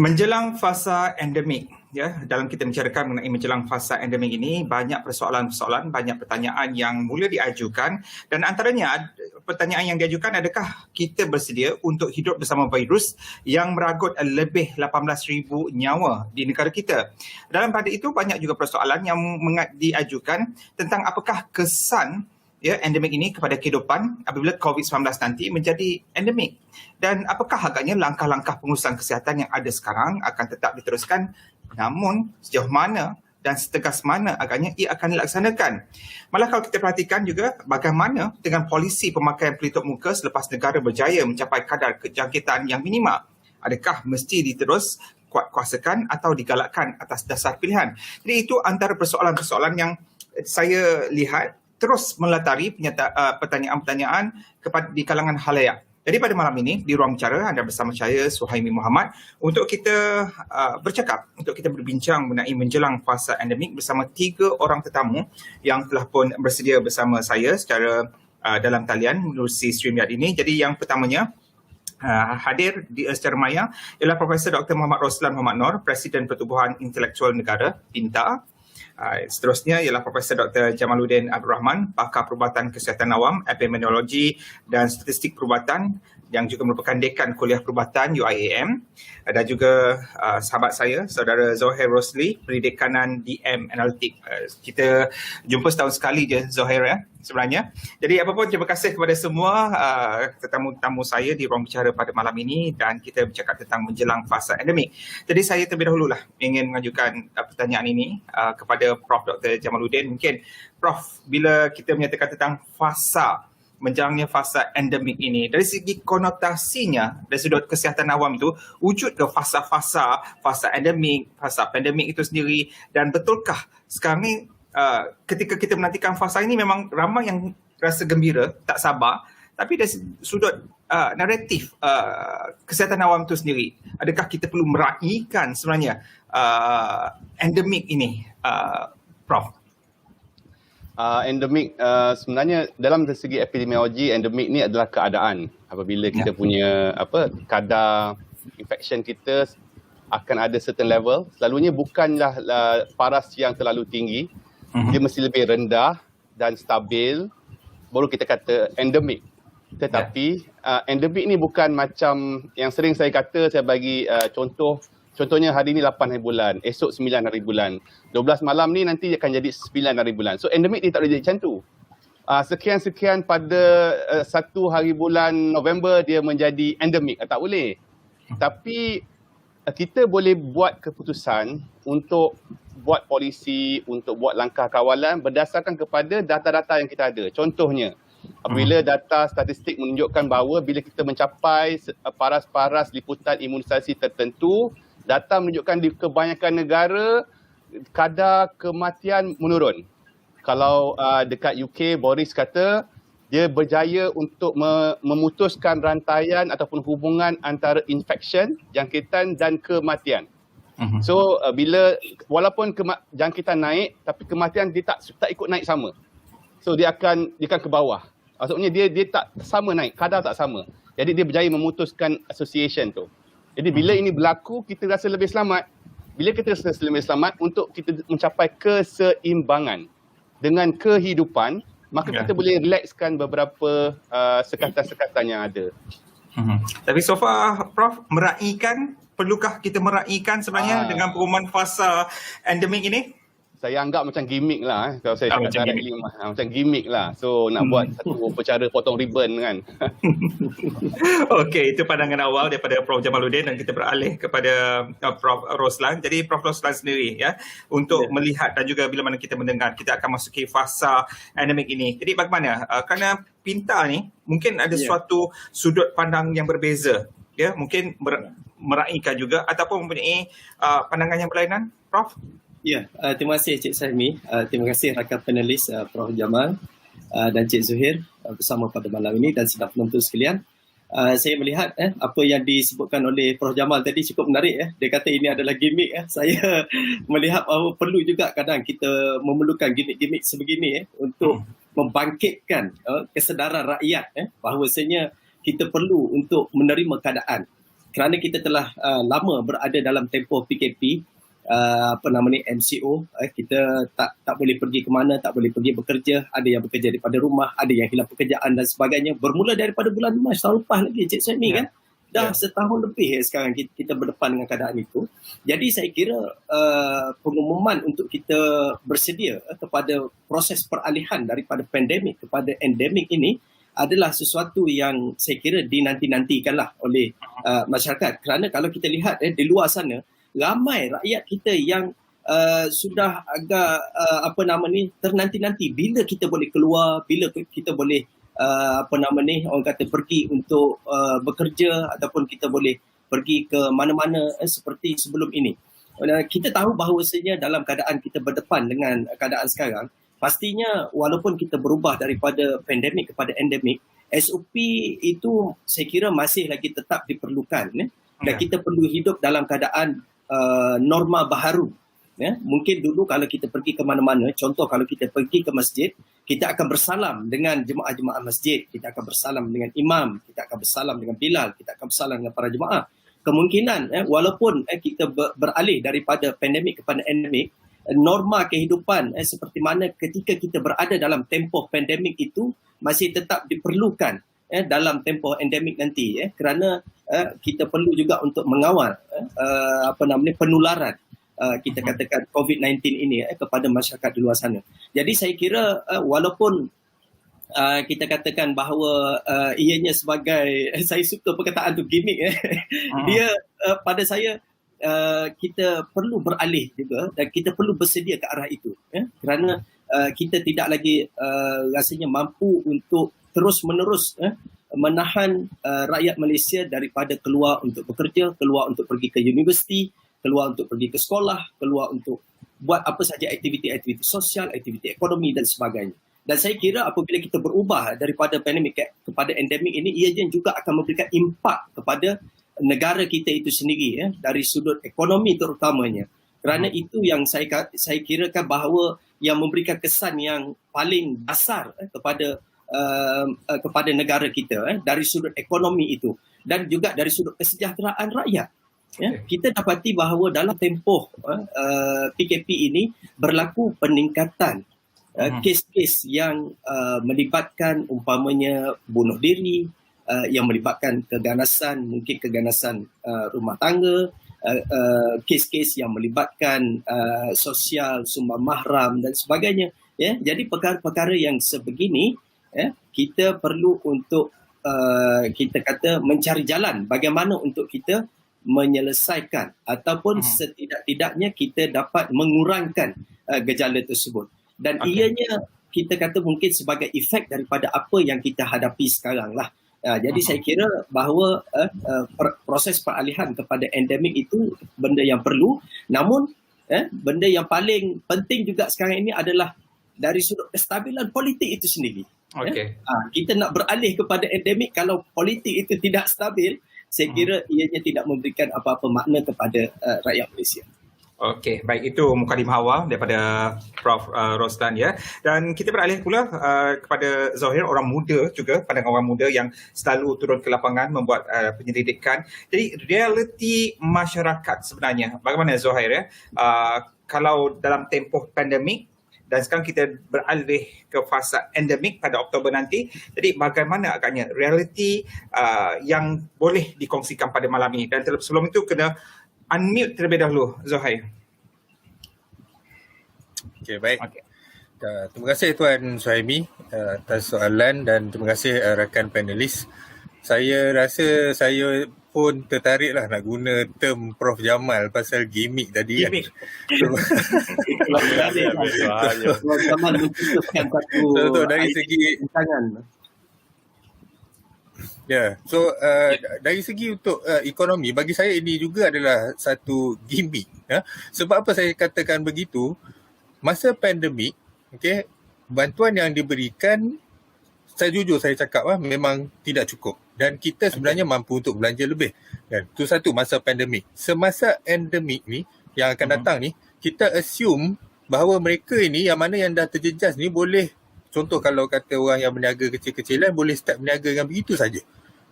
Menjelang fasa endemik, ya, dalam kita membicarakan mengenai menjelang fasa endemik ini, banyak persoalan-persoalan, banyak pertanyaan yang mula diajukan dan antaranya pertanyaan yang diajukan, adakah kita bersedia untuk hidup bersama virus yang meragut lebih 18,000 nyawa di negara kita. Dalam pada itu banyak juga persoalan yang diajukan tentang apakah kesan endemik ini kepada kehidupan apabila COVID-19 nanti menjadi endemik. Dan apakah agaknya langkah-langkah pengurusan kesihatan yang ada sekarang akan tetap diteruskan, namun sejauh mana dan setegas mana agaknya ia akan dilaksanakan. Malah kalau kita perhatikan juga bagaimana dengan polisi pemakaian pelitup muka selepas negara berjaya mencapai kadar kejangkitan yang minima. Adakah mesti diterus kuat-kuasakan atau digalakkan atas dasar pilihan? Jadi itu antara persoalan-persoalan yang saya lihat terus melatari pertanyaan-pertanyaan di kalangan khalayak. Jadi pada malam ini di ruang bicara anda bersama saya Suhaimi Muhammad untuk kita bercakap, untuk kita berbincang mengenai menjelang fasa endemik bersama 3 orang tetamu yang telah pun bersedia bersama saya secara dalam talian menerusi StreamYard ini. Jadi yang pertamanya hadir secara maya ialah Profesor Dr. Muhammad Roslan Muhammad Noor, Presiden Pertubuhan Intelektual Negara, PINTA. Seterusnya ialah Profesor Dr. Jamaluddin Abdul Rahman, Pakar Perubatan Kesihatan Awam, Epidemiologi dan Statistik Perubatan yang juga merupakan Dekan Kuliah Perubatan UIAM, dan juga sahabat saya, Saudara Zohair Rosli, Pendekanan DM Analitik. Kita jumpa setahun sekali je Zohair sebenarnya. Jadi apapun, terima kasih kepada semua tetamu-tetamu saya di ruang bicara pada malam ini dan kita bercakap tentang menjelang fasa endemik. Jadi saya terlebih dahululah ingin mengajukan pertanyaan ini kepada Prof. Dr. Jamaluddin. Mungkin Prof, bila kita menyatakan tentang menjalangnya fasa endemik ini, dari segi konotasinya dari sudut kesihatan awam itu, wujud ke fasa endemik, fasa pandemik itu sendiri, dan betulkah sekarang ni ketika kita menantikan fasa ini memang ramai yang rasa gembira, tak sabar, tapi dari sudut naratif kesihatan awam itu sendiri, adakah kita perlu meraihkan sebenarnya endemik ini, Prof? Endemik sebenarnya dalam segi epidemiologi, endemik ni adalah keadaan apabila kita punya kadar infection kita akan ada certain level. Selalunya bukanlah paras yang terlalu tinggi, dia mesti lebih rendah dan stabil, baru kita kata endemik. Tetapi endemik ni bukan macam yang sering saya kata, saya bagi contohnya hari ni 8 hari bulan, esok 9 hari bulan, 12 malam ni nanti akan jadi 9 hari bulan. So endemik dia tak boleh jadi macam tu. Sekian-sekian pada 1 hari bulan November dia menjadi endemik, tak boleh. Tapi kita boleh buat keputusan untuk buat polisi, untuk buat langkah kawalan berdasarkan kepada data-data yang kita ada. Contohnya, apabila data statistik menunjukkan bahawa bila kita mencapai paras-paras liputan imunisasi tertentu, data menunjukkan di kebanyakan negara kadar kematian menurun. Kalau dekat UK, Boris kata dia berjaya untuk memutuskan rantaian ataupun hubungan antara infection, jangkitan dan kematian. So walaupun jangkitan naik, tapi kematian dia tak ikut naik sama. So dia akan ke bawah. Maksudnya dia tak sama naik, kadar tak sama. Jadi dia berjaya memutuskan association tu. Jadi bila ini berlaku, kita rasa lebih selamat. Bila kita rasa lebih selamat, untuk kita mencapai keseimbangan dengan kehidupan, maka kita boleh relaxkan beberapa sekatan-sekatan yang ada. Tapi so far, Prof, perlukah kita meraihkan sebenarnya dengan pengumuman fasa endemik ini? Saya anggap macam gimmick lah. Kalau saya cakap macam gimmick lah. So nak buat satu upacara potong ribbon kan. Okey, itu pandangan awal daripada Prof. Jamaluddin dan kita beralih kepada Prof. Roslan. Jadi Prof. Roslan sendiri untuk melihat dan juga bila mana kita mendengar kita akan masuki fasa endemik ini. Jadi bagaimana? Kerana PINTA ni mungkin ada suatu sudut pandang yang berbeza. Mungkin meraihkan juga ataupun mempunyai pandangan yang berlainan, Prof? Terima kasih Cik Suhaimi. Terima kasih rakan panelis Prof. Jamal dan Cik Zuhair bersama pada malam ini dan sedang penonton sekalian. Saya melihat apa yang disebutkan oleh Prof. Jamal tadi cukup menarik. Dia kata ini adalah gimmick. Saya melihat bahawa perlu juga kadang kita memerlukan gimmick-gimmick sebegini untuk membangkitkan kesedaran rakyat bahawasanya kita perlu untuk menerima keadaan. kerana kita telah lama berada dalam tempoh PKP, MCO, kita tak boleh pergi ke mana, tak boleh pergi bekerja, ada yang bekerja daripada rumah, ada yang hilang pekerjaan dan sebagainya, bermula daripada bulan Mac tahun lepas lagi Cik Suhaimi kan. Dah setahun lebih sekarang kita berdepan dengan keadaan itu. Jadi saya kira pengumuman untuk kita bersedia kepada proses peralihan daripada pandemik kepada endemik ini adalah sesuatu yang saya kira dinanti-nantikanlah oleh masyarakat. Kerana kalau kita lihat di luar sana, ramai rakyat kita yang sudah agak ternanti-nanti bila kita boleh keluar, bila kita boleh orang kata pergi untuk bekerja ataupun kita boleh pergi ke mana-mana seperti sebelum ini. Kita tahu bahawasanya dalam keadaan kita berdepan dengan keadaan sekarang, pastinya walaupun kita berubah daripada pandemik kepada endemik, SOP itu saya kira masih lagi tetap diperlukan. Dan kita perlu hidup dalam keadaan norma baharu. Mungkin dulu kalau kita pergi ke mana-mana, contoh kalau kita pergi ke masjid, kita akan bersalam dengan jemaah-jemaah masjid, kita akan bersalam dengan imam, kita akan bersalam dengan Bilal, kita akan bersalam dengan para jemaah. Kemungkinan walaupun kita beralih daripada pandemik kepada endemik, norma kehidupan seperti mana ketika kita berada dalam tempoh pandemik itu masih tetap diperlukan dalam tempoh endemik nanti, kerana kita perlu juga untuk mengawal penularan kita katakan COVID-19 ini kepada masyarakat di luar sana. Jadi saya kira walaupun kita katakan bahawa ianya sebagai, saya suka perkataan tu gimmick, dia pada saya kita perlu beralih juga dan kita perlu bersedia ke arah itu, kerana kita tidak lagi rasanya mampu untuk terus-menerus menahan rakyat Malaysia daripada keluar untuk bekerja, keluar untuk pergi ke universiti, keluar untuk pergi ke sekolah, keluar untuk buat apa saja aktiviti-aktiviti sosial, aktiviti ekonomi dan sebagainya. Dan saya kira apabila kita berubah daripada pandemik kepada endemik ini, ia juga akan memberikan impak kepada negara kita itu sendiri, dari sudut ekonomi terutamanya. Kerana itu yang saya kirakan bahawa yang memberikan kesan yang paling dasar kepada negara kita dari sudut ekonomi itu dan juga dari sudut kesejahteraan rakyat. Kita dapati bahawa dalam tempoh PKP ini berlaku peningkatan kes-kes yang melibatkan umpamanya bunuh diri, yang melibatkan keganasan, mungkin keganasan rumah tangga, kes-kes yang melibatkan sosial, sumbang mahram dan sebagainya. Jadi perkara-perkara yang sebegini, kita perlu untuk kita kata mencari jalan bagaimana untuk kita menyelesaikan ataupun setidak-tidaknya kita dapat mengurangkan gejala tersebut. Dan ianya kita kata mungkin sebagai efek daripada apa yang kita hadapi sekarang lah. Jadi saya kira bahawa proses peralihan kepada endemik itu benda yang perlu. Namun benda yang paling penting juga sekarang ini adalah dari sudut kestabilan politik itu sendiri. Kita nak beralih kepada endemik, kalau politik itu tidak stabil, saya kira ianya tidak memberikan apa-apa makna kepada rakyat Malaysia. Okey, baik, itu mukadimah awal daripada Prof. Roslan ya. Dan kita beralih pula kepada Zohir, orang muda juga, pandangan orang muda yang selalu turun ke lapangan membuat penyelidikan. Jadi realiti masyarakat sebenarnya, bagaimana Zohir ya? Kalau dalam tempoh pandemik dan sekarang kita beralih ke fasa endemik pada Oktober nanti. Jadi bagaimana agaknya realiti yang boleh dikongsikan pada malam ini? Dan sebelum itu kena unmute terlebih dahulu, Zohair. Okey, baik. Terima kasih Tuan Suhaimi atas soalan dan terima kasih rakan panelis. Saya rasa saya pun tertarik lah nak guna term Prof Jamal pasal gimmick tadi. Gimmick. Zaman mencetuskan satu dari segi dari segi untuk ekonomi, bagi saya ini juga adalah satu gimmick. Sebab apa saya katakan begitu? Masa pandemik, bantuan yang diberikan, saya cakap memang tidak cukup. Dan kita sebenarnya mampu untuk belanja lebih. Dan itu satu masa pandemik. Semasa endemik ni, yang akan datang ni, kita assume bahawa mereka ini, yang mana yang dah terjejas ni boleh, contoh kalau kata orang yang berniaga kecil-kecilan, boleh start berniaga dengan begitu saja.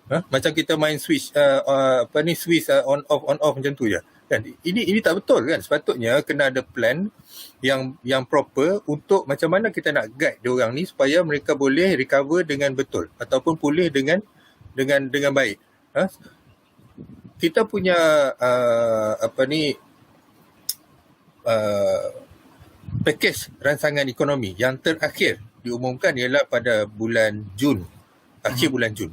Macam kita main switch switch on off macam tu je. Kan? Ini tak betul kan. Sepatutnya kena ada plan yang proper untuk macam mana kita nak guide dia orang ni supaya mereka boleh recover dengan betul ataupun pulih dengan baik. Kita punya package rancangan ekonomi yang terakhir diumumkan ialah pada bulan Jun, akhir bulan Jun.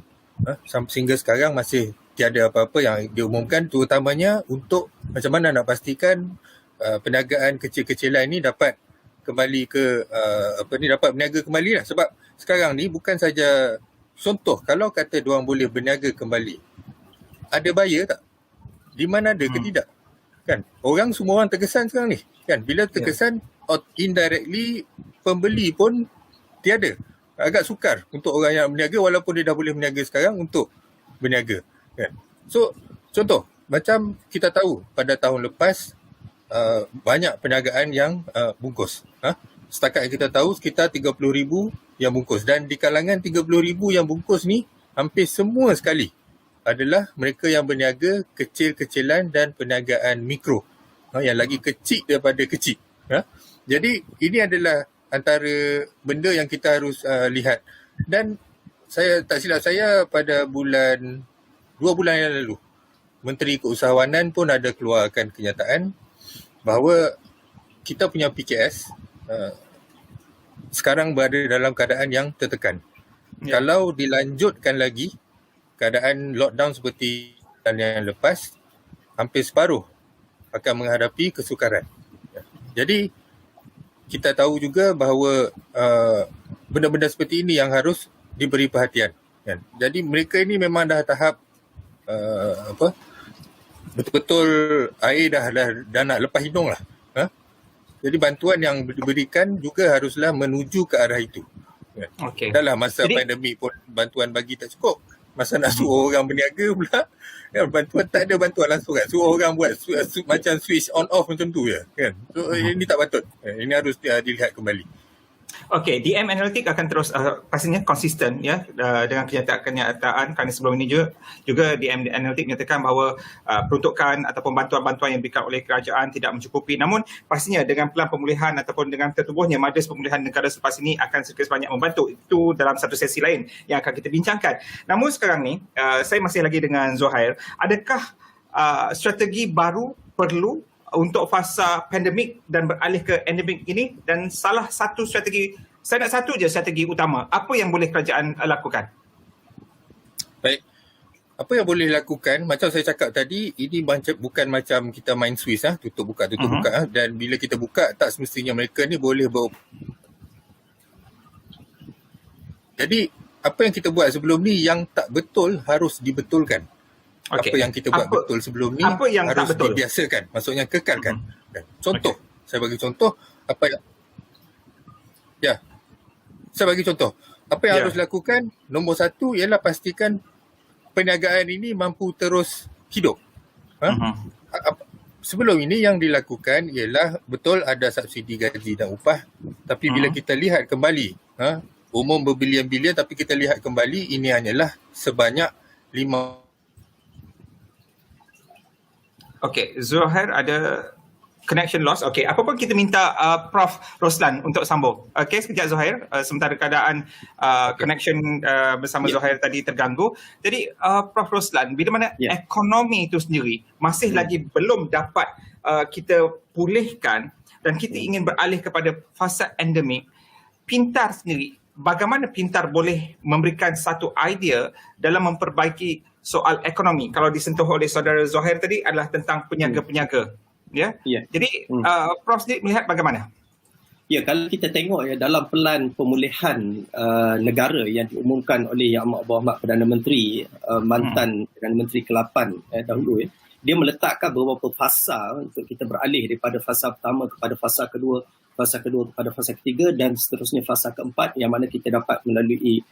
Sehingga sekarang masih tiada apa-apa yang diumumkan, terutamanya untuk macam mana nak pastikan perniagaan kecil-kecilan ini dapat kembali ke dapat berniaga kembali lah. Sebab sekarang ni bukan saja contoh, kalau kata diorang boleh berniaga kembali, ada buyer tak? Di mana ada ke tidak? Kan? Semua orang terkesan sekarang ni. Kan? Bila terkesan, indirectly pembeli pun tiada. Agak sukar untuk orang yang berniaga walaupun dia dah boleh berniaga sekarang untuk berniaga. Kan? So, contoh, macam kita tahu pada tahun lepas banyak perniagaan yang bungkus. Setakat yang kita tahu sekitar 30,000 yang bungkus. Dan di kalangan 30,000 yang bungkus ni, hampir semua sekali adalah mereka yang berniaga kecil-kecilan dan perniagaan mikro. Yang lagi kecil daripada kecil. Jadi ini adalah antara benda yang kita harus lihat. Dan saya tak silap saya pada 2 bulan yang lalu, Menteri Keusahawanan pun ada keluarkan kenyataan bahawa kita punya PKS sekarang berada dalam keadaan yang tertekan. Kalau dilanjutkan lagi keadaan lockdown seperti yang lepas, hampir separuh akan menghadapi kesukaran. Jadi kita tahu juga bahawa benda-benda seperti ini yang harus diberi perhatian. Kan? Jadi mereka ini memang dah tahap betul-betul air dah nak lepas hidung lah. Jadi bantuan yang diberikan juga haruslah menuju ke arah itu. Okey. Dalam masa pandemik pun bantuan bagi tak cukup. Masa nak suruh orang berniaga pula, kan, bantuan tak ada bantuan langsung kan. Suruh orang buat macam switch on off macam tu je. Kan? So ini tak patut. Ini harus dilihat kembali. Okey, DM Analytics akan terus pastinya konsisten ya dengan kenyataan kerana sebelum ini juga DM Analytics menyatakan bahawa peruntukan ataupun bantuan-bantuan yang diberikan oleh kerajaan tidak mencukupi. Namun pastinya dengan pelan pemulihan ataupun dengan tertubuhnya majlis pemulihan negara selepas ini akan sedikit sebanyak membantu. Itu dalam satu sesi lain yang akan kita bincangkan. Namun sekarang ni saya masih lagi dengan Zuhair. Adakah strategi baru perlu untuk fasa pandemik dan beralih ke endemik ini, dan salah satu strategi, saya nak satu je strategi utama, apa yang boleh kerajaan lakukan? Baik, apa yang boleh lakukan, macam saya cakap tadi, ini bukan macam kita main Swiss, tutup buka, dan bila kita buka, tak semestinya mereka ni boleh Jadi, apa yang kita buat sebelum ni yang tak betul harus dibetulkan. Okay. Apa yang kita buat betul sebelum ni harus dibiasakan, maksudnya kekalkan. Contoh, saya bagi contoh apa yang harus lakukan. Nombor 1 ialah pastikan perniagaan ini mampu terus hidup. Sebelum ini yang dilakukan ialah betul ada subsidi gaji dan upah, tapi bila kita lihat kembali, umum berbilion-bilion, tapi kita lihat kembali ini hanyalah sebanyak 5. Okey, Zuhair ada connection loss. Okey, apa pun kita minta Prof Roslan untuk sambung. Okey, sekejap Zuhair, sementara keadaan connection bersama Zuhair tadi terganggu. Jadi Prof Roslan, bila mana ekonomi itu sendiri masih lagi belum dapat kita pulihkan dan kita ingin beralih kepada fasa endemik, Pintar sendiri, bagaimana Pintar boleh memberikan satu idea dalam memperbaiki soal ekonomi? Kalau disentuh oleh saudara Zuhair tadi adalah tentang peniaga-peniaga. Jadi Prof sendiri melihat bagaimana? Ya, kalau kita tengok dalam pelan pemulihan negara yang diumumkan oleh Yang Amat Berhormat Perdana Menteri, mantan Perdana Menteri ke-8 dahulu, dia meletakkan beberapa fasa untuk kita beralih daripada fasa pertama kepada fasa kedua kepada fasa ketiga dan seterusnya fasa keempat, yang mana kita dapat melalui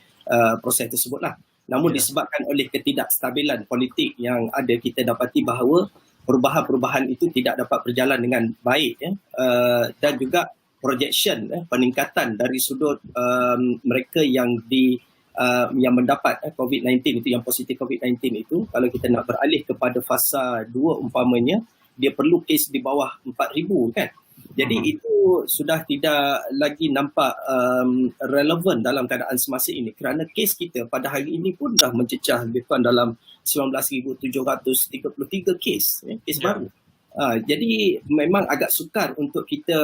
proses tersebutlah. Namun disebabkan oleh ketidakstabilan politik yang ada, kita dapati bahawa perubahan-perubahan itu tidak dapat berjalan dengan baik, dan juga projection peningkatan dari sudut mereka yang yang mendapat COVID-19 itu, yang positif COVID-19 itu, kalau kita nak beralih kepada fasa 2 umpamanya, dia perlu kes di bawah 4,000 kan. Jadi itu sudah tidak lagi nampak relevan dalam keadaan semasa ini, kerana kes kita pada hari ini pun dah mencecah lebih kurang dalam 19,733 kes baru. Jadi memang agak sukar untuk kita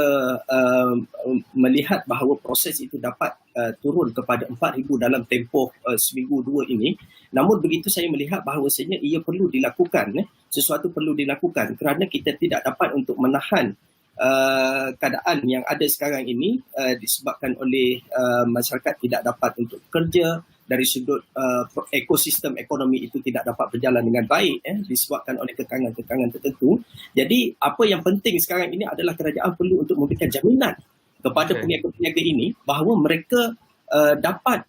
melihat bahawa proses itu dapat turun kepada 4,000 dalam tempoh seminggu dua ini. Namun begitu saya melihat bahawasanya ia perlu dilakukan, sesuatu perlu dilakukan kerana kita tidak dapat untuk menahan keadaan yang ada sekarang ini disebabkan oleh masyarakat tidak dapat untuk bekerja, dari sudut ekosistem ekonomi itu tidak dapat berjalan dengan baik disebabkan oleh kekangan-kekangan tertentu. Jadi apa yang penting sekarang ini adalah kerajaan perlu untuk memberikan jaminan kepada peniaga-peniaga ini bahawa mereka dapat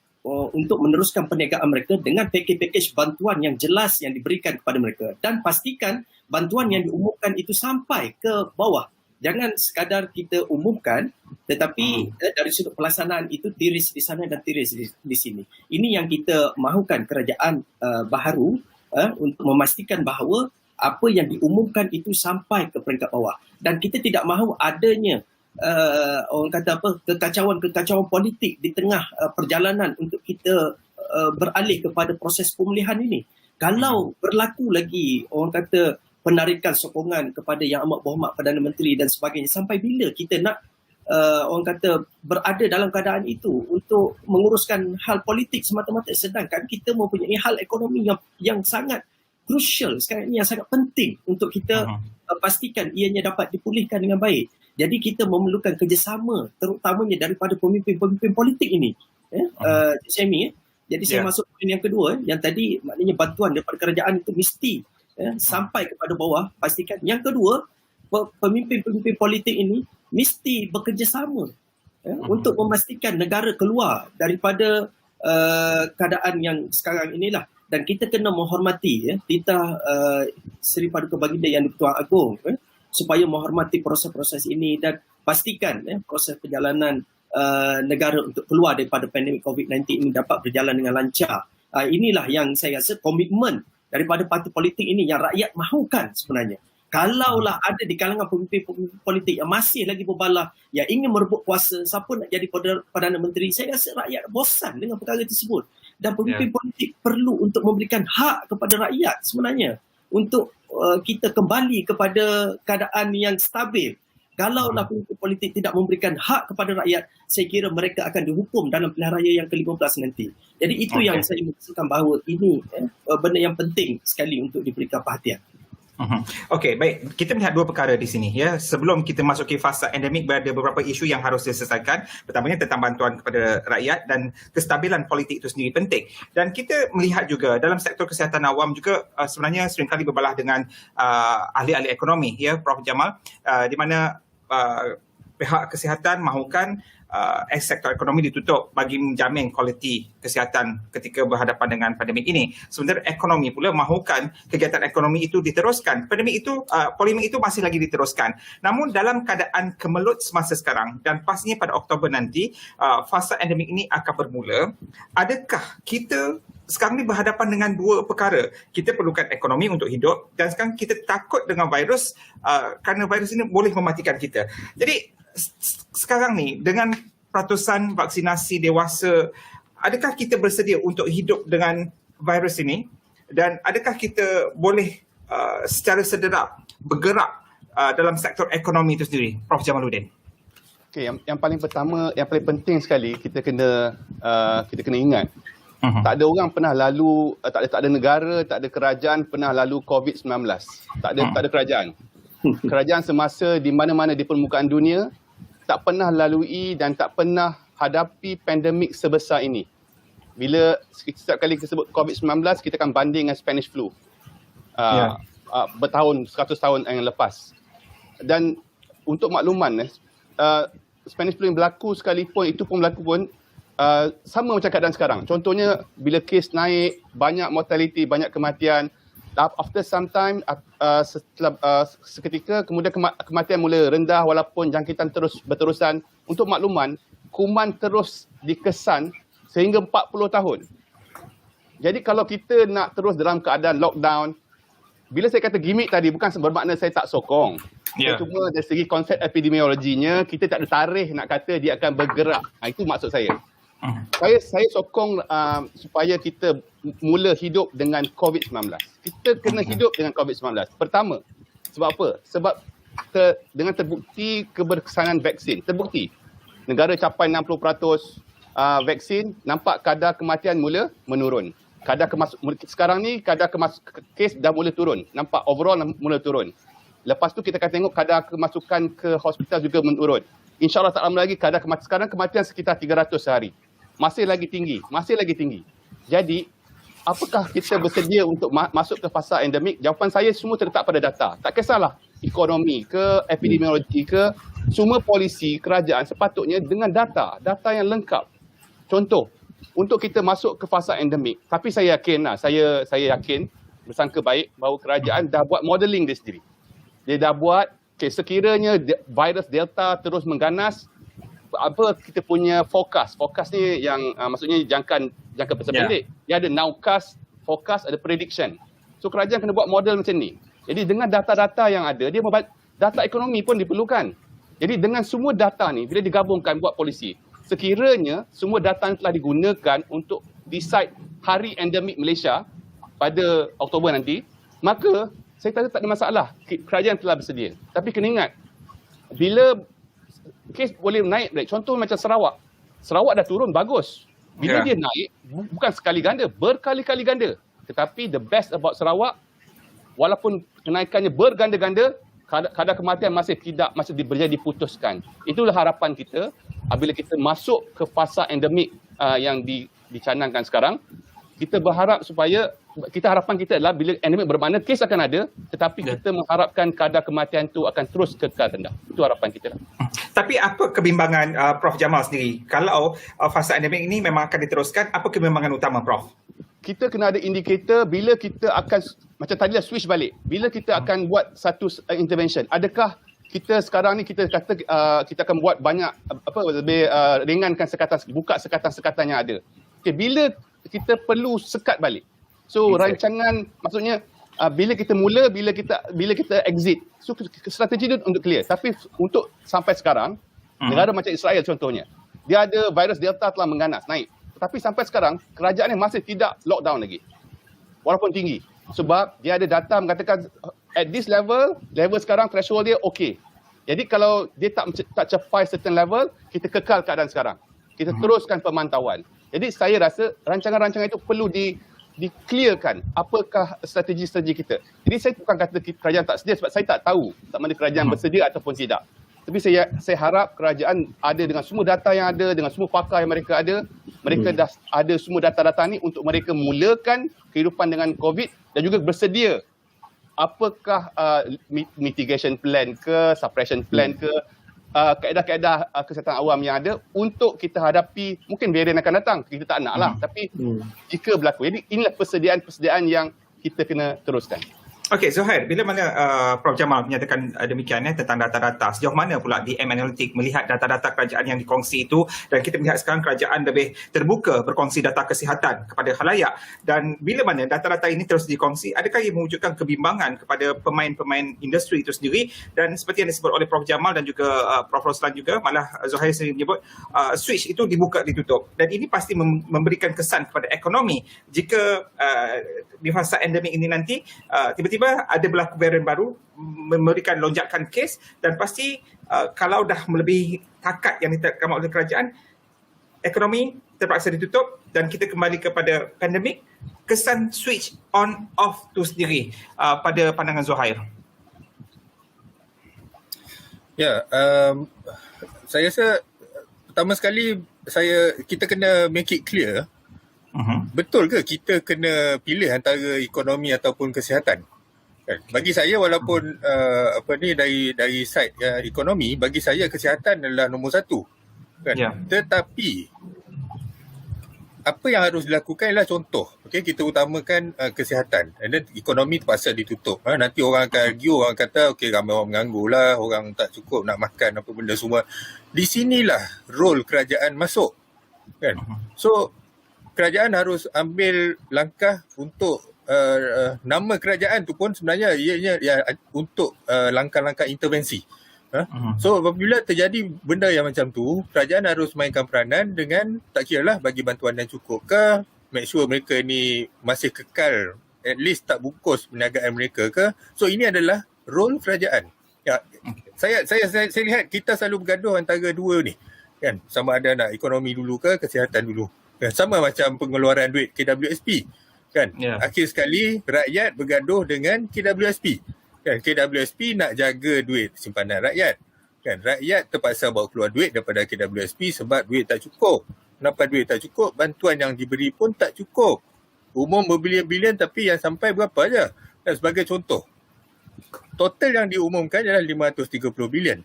untuk meneruskan perniagaan mereka dengan pakej-pakej bantuan yang jelas yang diberikan kepada mereka, dan pastikan bantuan yang diumumkan itu sampai ke bawah. Jangan sekadar kita umumkan tetapi dari sudut pelaksanaan itu tiris di sana dan tiris di sini. Ini yang kita mahukan kerajaan baharu untuk memastikan bahawa apa yang diumumkan itu sampai ke peringkat bawah. Dan kita tidak mahu adanya orang kata apa, kekacauan politik di tengah perjalanan untuk kita beralih kepada proses pemulihan ini. Kalau berlaku lagi orang kata penarikan sokongan kepada Yang Amat Berhormat Perdana Menteri dan sebagainya, sampai bila kita nak orang kata berada dalam keadaan itu untuk menguruskan hal politik semata-mata, sedangkan kita mempunyai hal ekonomi yang sangat crucial sekarang ini, yang sangat penting untuk kita pastikan ianya dapat dipulihkan dengan baik. Jadi kita memerlukan kerjasama terutamanya daripada pemimpin-pemimpin politik ini. Semi, Jadi saya masuk poin yang kedua, yang tadi maknanya bantuan daripada kerajaan itu mesti sampai kepada bawah. Pastikan. Yang kedua, pemimpin-pemimpin politik ini mesti bekerjasama untuk memastikan negara keluar daripada keadaan yang sekarang inilah. Dan kita kena menghormati titah Seri Paduka Baginda Yang di-Pertuan Agong supaya menghormati proses-proses ini dan pastikan proses perjalanan negara untuk keluar daripada pandemik COVID-19 ini dapat berjalan dengan lancar. Inilah yang saya rasa komitmen daripada parti politik ini yang rakyat mahukan sebenarnya. Kalaulah ada di kalangan pemimpin politik yang masih lagi berbalah, yang ingin merebut kuasa, siapa nak jadi Perdana Menteri, saya rasa rakyat bosan dengan perkara tersebut. Dan pemimpin politik perlu untuk memberikan hak kepada rakyat sebenarnya untuk kita kembali kepada keadaan yang stabil. Kalaulah pemimpin politik tidak memberikan hak kepada rakyat, saya kira mereka akan dihukum dalam pilihan raya yang ke-15 nanti. Jadi itu yang saya maksudkan bahawa ini benda yang penting sekali untuk diberikan perhatian. Okey, baik. Kita melihat dua perkara di sini ya. Sebelum kita masuki fasa endemik, ada beberapa isu yang harus diselesaikan. Pertamanya tentang bantuan kepada rakyat dan kestabilan politik itu sendiri penting. Dan kita melihat juga dalam sektor kesihatan awam juga sebenarnya seringkali berbalah dengan ahli-ahli ekonomi ya, Prof Jamal, di mana pihak kesihatan mahukan sektor ekonomi ditutup bagi menjamin kualiti kesihatan ketika berhadapan dengan pandemik ini. Sementara ekonomi pula mahukan kegiatan ekonomi itu diteruskan. Polemik itu masih lagi diteruskan. Namun dalam keadaan kemelut semasa sekarang dan pastinya pada Oktober nanti fasa endemik ini akan bermula, adakah kita sekarang ni berhadapan dengan dua perkara? Kita perlukan ekonomi untuk hidup dan sekarang kita takut dengan virus kerana virus ini boleh mematikan kita. Jadi sekarang ni dengan peratusan vaksinasi dewasa, adakah kita bersedia untuk hidup dengan virus ini dan adakah kita boleh secara sederak bergerak dalam sektor ekonomi itu sendiri? Prof Jamaluddin. Okey, yang paling pertama, yang paling penting sekali kita kena ingat, tak ada orang pernah lalu, tak ada negara, tak ada kerajaan pernah lalu COVID-19. Tak ada kerajaan. Kerajaan semasa di mana-mana di permukaan dunia tak pernah lalui dan tak pernah hadapi pandemik sebesar ini. Bila setiap kali kita sebut COVID-19, kita akan banding dengan Spanish flu bertahun, 100 tahun yang lepas. Dan untuk makluman, Spanish flu yang berlaku sekalipun, itu pun berlaku pun sama macam keadaan sekarang. Contohnya bila kes naik, banyak mortality, banyak kematian. After some time, setelah seketika, kemudian kematian mula rendah walaupun jangkitan terus berterusan. Untuk makluman, kuman terus dikesan sehingga 40 tahun. Jadi kalau kita nak terus dalam keadaan lockdown, bila saya kata gimmick tadi bukan bermakna saya tak sokong. Ya. Cuma dari segi konsep epidemiologinya, kita tak ada tarikh nak kata dia akan bergerak. Itu maksud saya. Saya sokong supaya kita mula hidup dengan COVID-19. Kita kena hidup dengan COVID-19. Pertama, sebab apa? Sebab dengan terbukti keberkesanan vaksin. Terbukti. Negara capai 60% vaksin, nampak kadar kematian mula menurun. Sekarang ni kadar kes dah mula turun. Nampak overall mula turun. Lepas tu kita akan tengok kadar kemasukan ke hospital juga menurun. InsyaAllah tak lama lagi kadar kematian sekitar 300 sehari. Masih lagi tinggi. Jadi, apakah kita bersedia untuk masuk ke fasa endemik? Jawapan saya semua terletak pada data. Tak kisahlah ekonomi ke, epidemiologi ke, semua polisi kerajaan sepatutnya dengan data yang lengkap. Contoh, untuk kita masuk ke fasa endemik, tapi saya yakin bersangka baik bahawa kerajaan dah buat modeling dia sendiri. Dia dah buat, sekiranya virus Delta terus mengganas, apa kita punya forecast ni yang maksudnya jangka pendek. Dia ada nowcast, forecast, ada prediction. So kerajaan kena buat model macam ni. Jadi dengan data-data yang ada, data ekonomi pun diperlukan. Jadi dengan semua data ni bila digabungkan buat polisi, sekiranya semua data yang telah digunakan untuk decide hari endemik Malaysia pada Oktober nanti, maka saya tak ada masalah. Kerajaan telah bersedia. Tapi kena ingat, bila kes boleh naik, contoh macam Sarawak dah turun, bagus. Bila dia naik, bukan sekali ganda, berkali-kali ganda. Tetapi the best about Sarawak, walaupun kenaikannya berganda-ganda, kadar kematian masih berjaya diputuskan. Itulah harapan kita apabila kita masuk ke fasa endemik yang dicanangkan sekarang. Kita berharap harapan kita adalah bila endemik bermakna kes akan ada, tetapi kita mengharapkan kadar kematian itu akan terus kekal rendah. Itu harapan kita. Tapi apa kebimbangan Prof Jamal sendiri? Kalau fasa endemik ini memang akan diteruskan, apa kebimbangan utama Prof? Kita kena ada indikator bila kita akan, macam tadilah switch balik, bila kita akan buat satu intervention. Adakah kita sekarang ni kita kata kita akan buat banyak lebih ringankan buka sekatan-sekatan yang ada. Okay, bila kita perlu sekat balik. So rancangan maksudnya bila kita mula, bila kita exit. So strategi itu untuk clear. Tapi untuk sampai sekarang, negara macam Israel contohnya, dia ada virus Delta telah mengganas, naik. Tetapi sampai sekarang, kerajaan ni masih tidak lockdown lagi. Walaupun tinggi. Sebab dia ada data mengatakan at this level sekarang threshold dia okey. Jadi kalau dia tak capai certain level, kita kekal keadaan sekarang. Kita teruskan pemantauan. Jadi saya rasa rancangan-rancangan itu perlu di-clearkan apakah strategi-strategi kita. Jadi saya bukan kata kerajaan tak sedia sebab saya tak tahu tak mana kerajaan bersedia ataupun tidak. Tapi saya harap kerajaan ada dengan semua data yang ada, dengan semua pakar yang mereka ada. Mereka dah ada semua data-data ni untuk mereka mulakan kehidupan dengan COVID dan juga bersedia apakah mitigation plan ke, suppression plan ke, kaedah-kaedah kesihatan awam yang ada untuk kita hadapi mungkin varian akan datang. Kita tak nak lah. Tapi jika berlaku. Jadi inilah persediaan yang kita kena teruskan. Okey, Zuhair, bila mana Prof Jamal menyatakan demikian tentang data-data, sejauh mana pula DM Analytics melihat data-data kerajaan yang dikongsi itu, dan kita melihat sekarang kerajaan lebih terbuka berkongsi data kesihatan kepada khalayak, dan bila mana data-data ini terus dikongsi, adakah ia mewujudkan kebimbangan kepada pemain-pemain industri itu sendiri? Dan seperti yang disebut oleh Prof Jamal dan juga Prof Roslan juga, malah Zuhair sendiri menyebut switch itu dibuka ditutup, dan ini pasti memberikan kesan kepada ekonomi jika di fasa endemik ini nanti tiba-tiba ada berlaku varian baru memberikan lonjakan kes, dan pasti kalau dah melebihi takat yang ditetapkan oleh kerajaan, ekonomi terpaksa ditutup dan kita kembali kepada pandemik. Kesan switch on off tu sendiri pada pandangan Zuhair. Ya, saya rasa pertama sekali kita kena make it clear. Betul ke kita kena pilih antara ekonomi ataupun kesihatan? Bagi saya walaupun dari side ekonomi, bagi saya kesihatan adalah nombor satu. Kan? Yeah. Tetapi apa yang harus dilakukan ialah contoh. Okay, kita utamakan kesihatan. And then ekonomi terpaksa ditutup. Nanti orang akan argue, orang kata okey ramai orang menganggur lah, orang tak cukup nak makan apa benda semua. Di sinilah role kerajaan masuk. Kan? So kerajaan harus ambil langkah untuk nama kerajaan tu pun sebenarnya ianya untuk langkah-langkah intervensi. So apabila terjadi benda yang macam tu, kerajaan harus mainkan peranan dengan tak kiralah bagi bantuan yang cukup ke, make sure mereka ni masih kekal, at least tak bungkus perniagaan mereka ke. So ini adalah role kerajaan. Ya, saya lihat kita selalu bergaduh antara dua ni. Kan, sama ada nak ekonomi dulu ke kesihatan dulu. Kan, sama macam pengeluaran duit KWSP. Kan, akhir sekali rakyat bergaduh dengan KWSP. Kan, KWSP nak jaga duit simpanan rakyat. Kan, rakyat terpaksa bawa keluar duit daripada KWSP sebab duit tak cukup. Kenapa duit tak cukup? Bantuan yang diberi pun tak cukup. Umum berbilion-bilion tapi yang sampai berapa je? Dan sebagai contoh, total yang diumumkan adalah 530 bilion.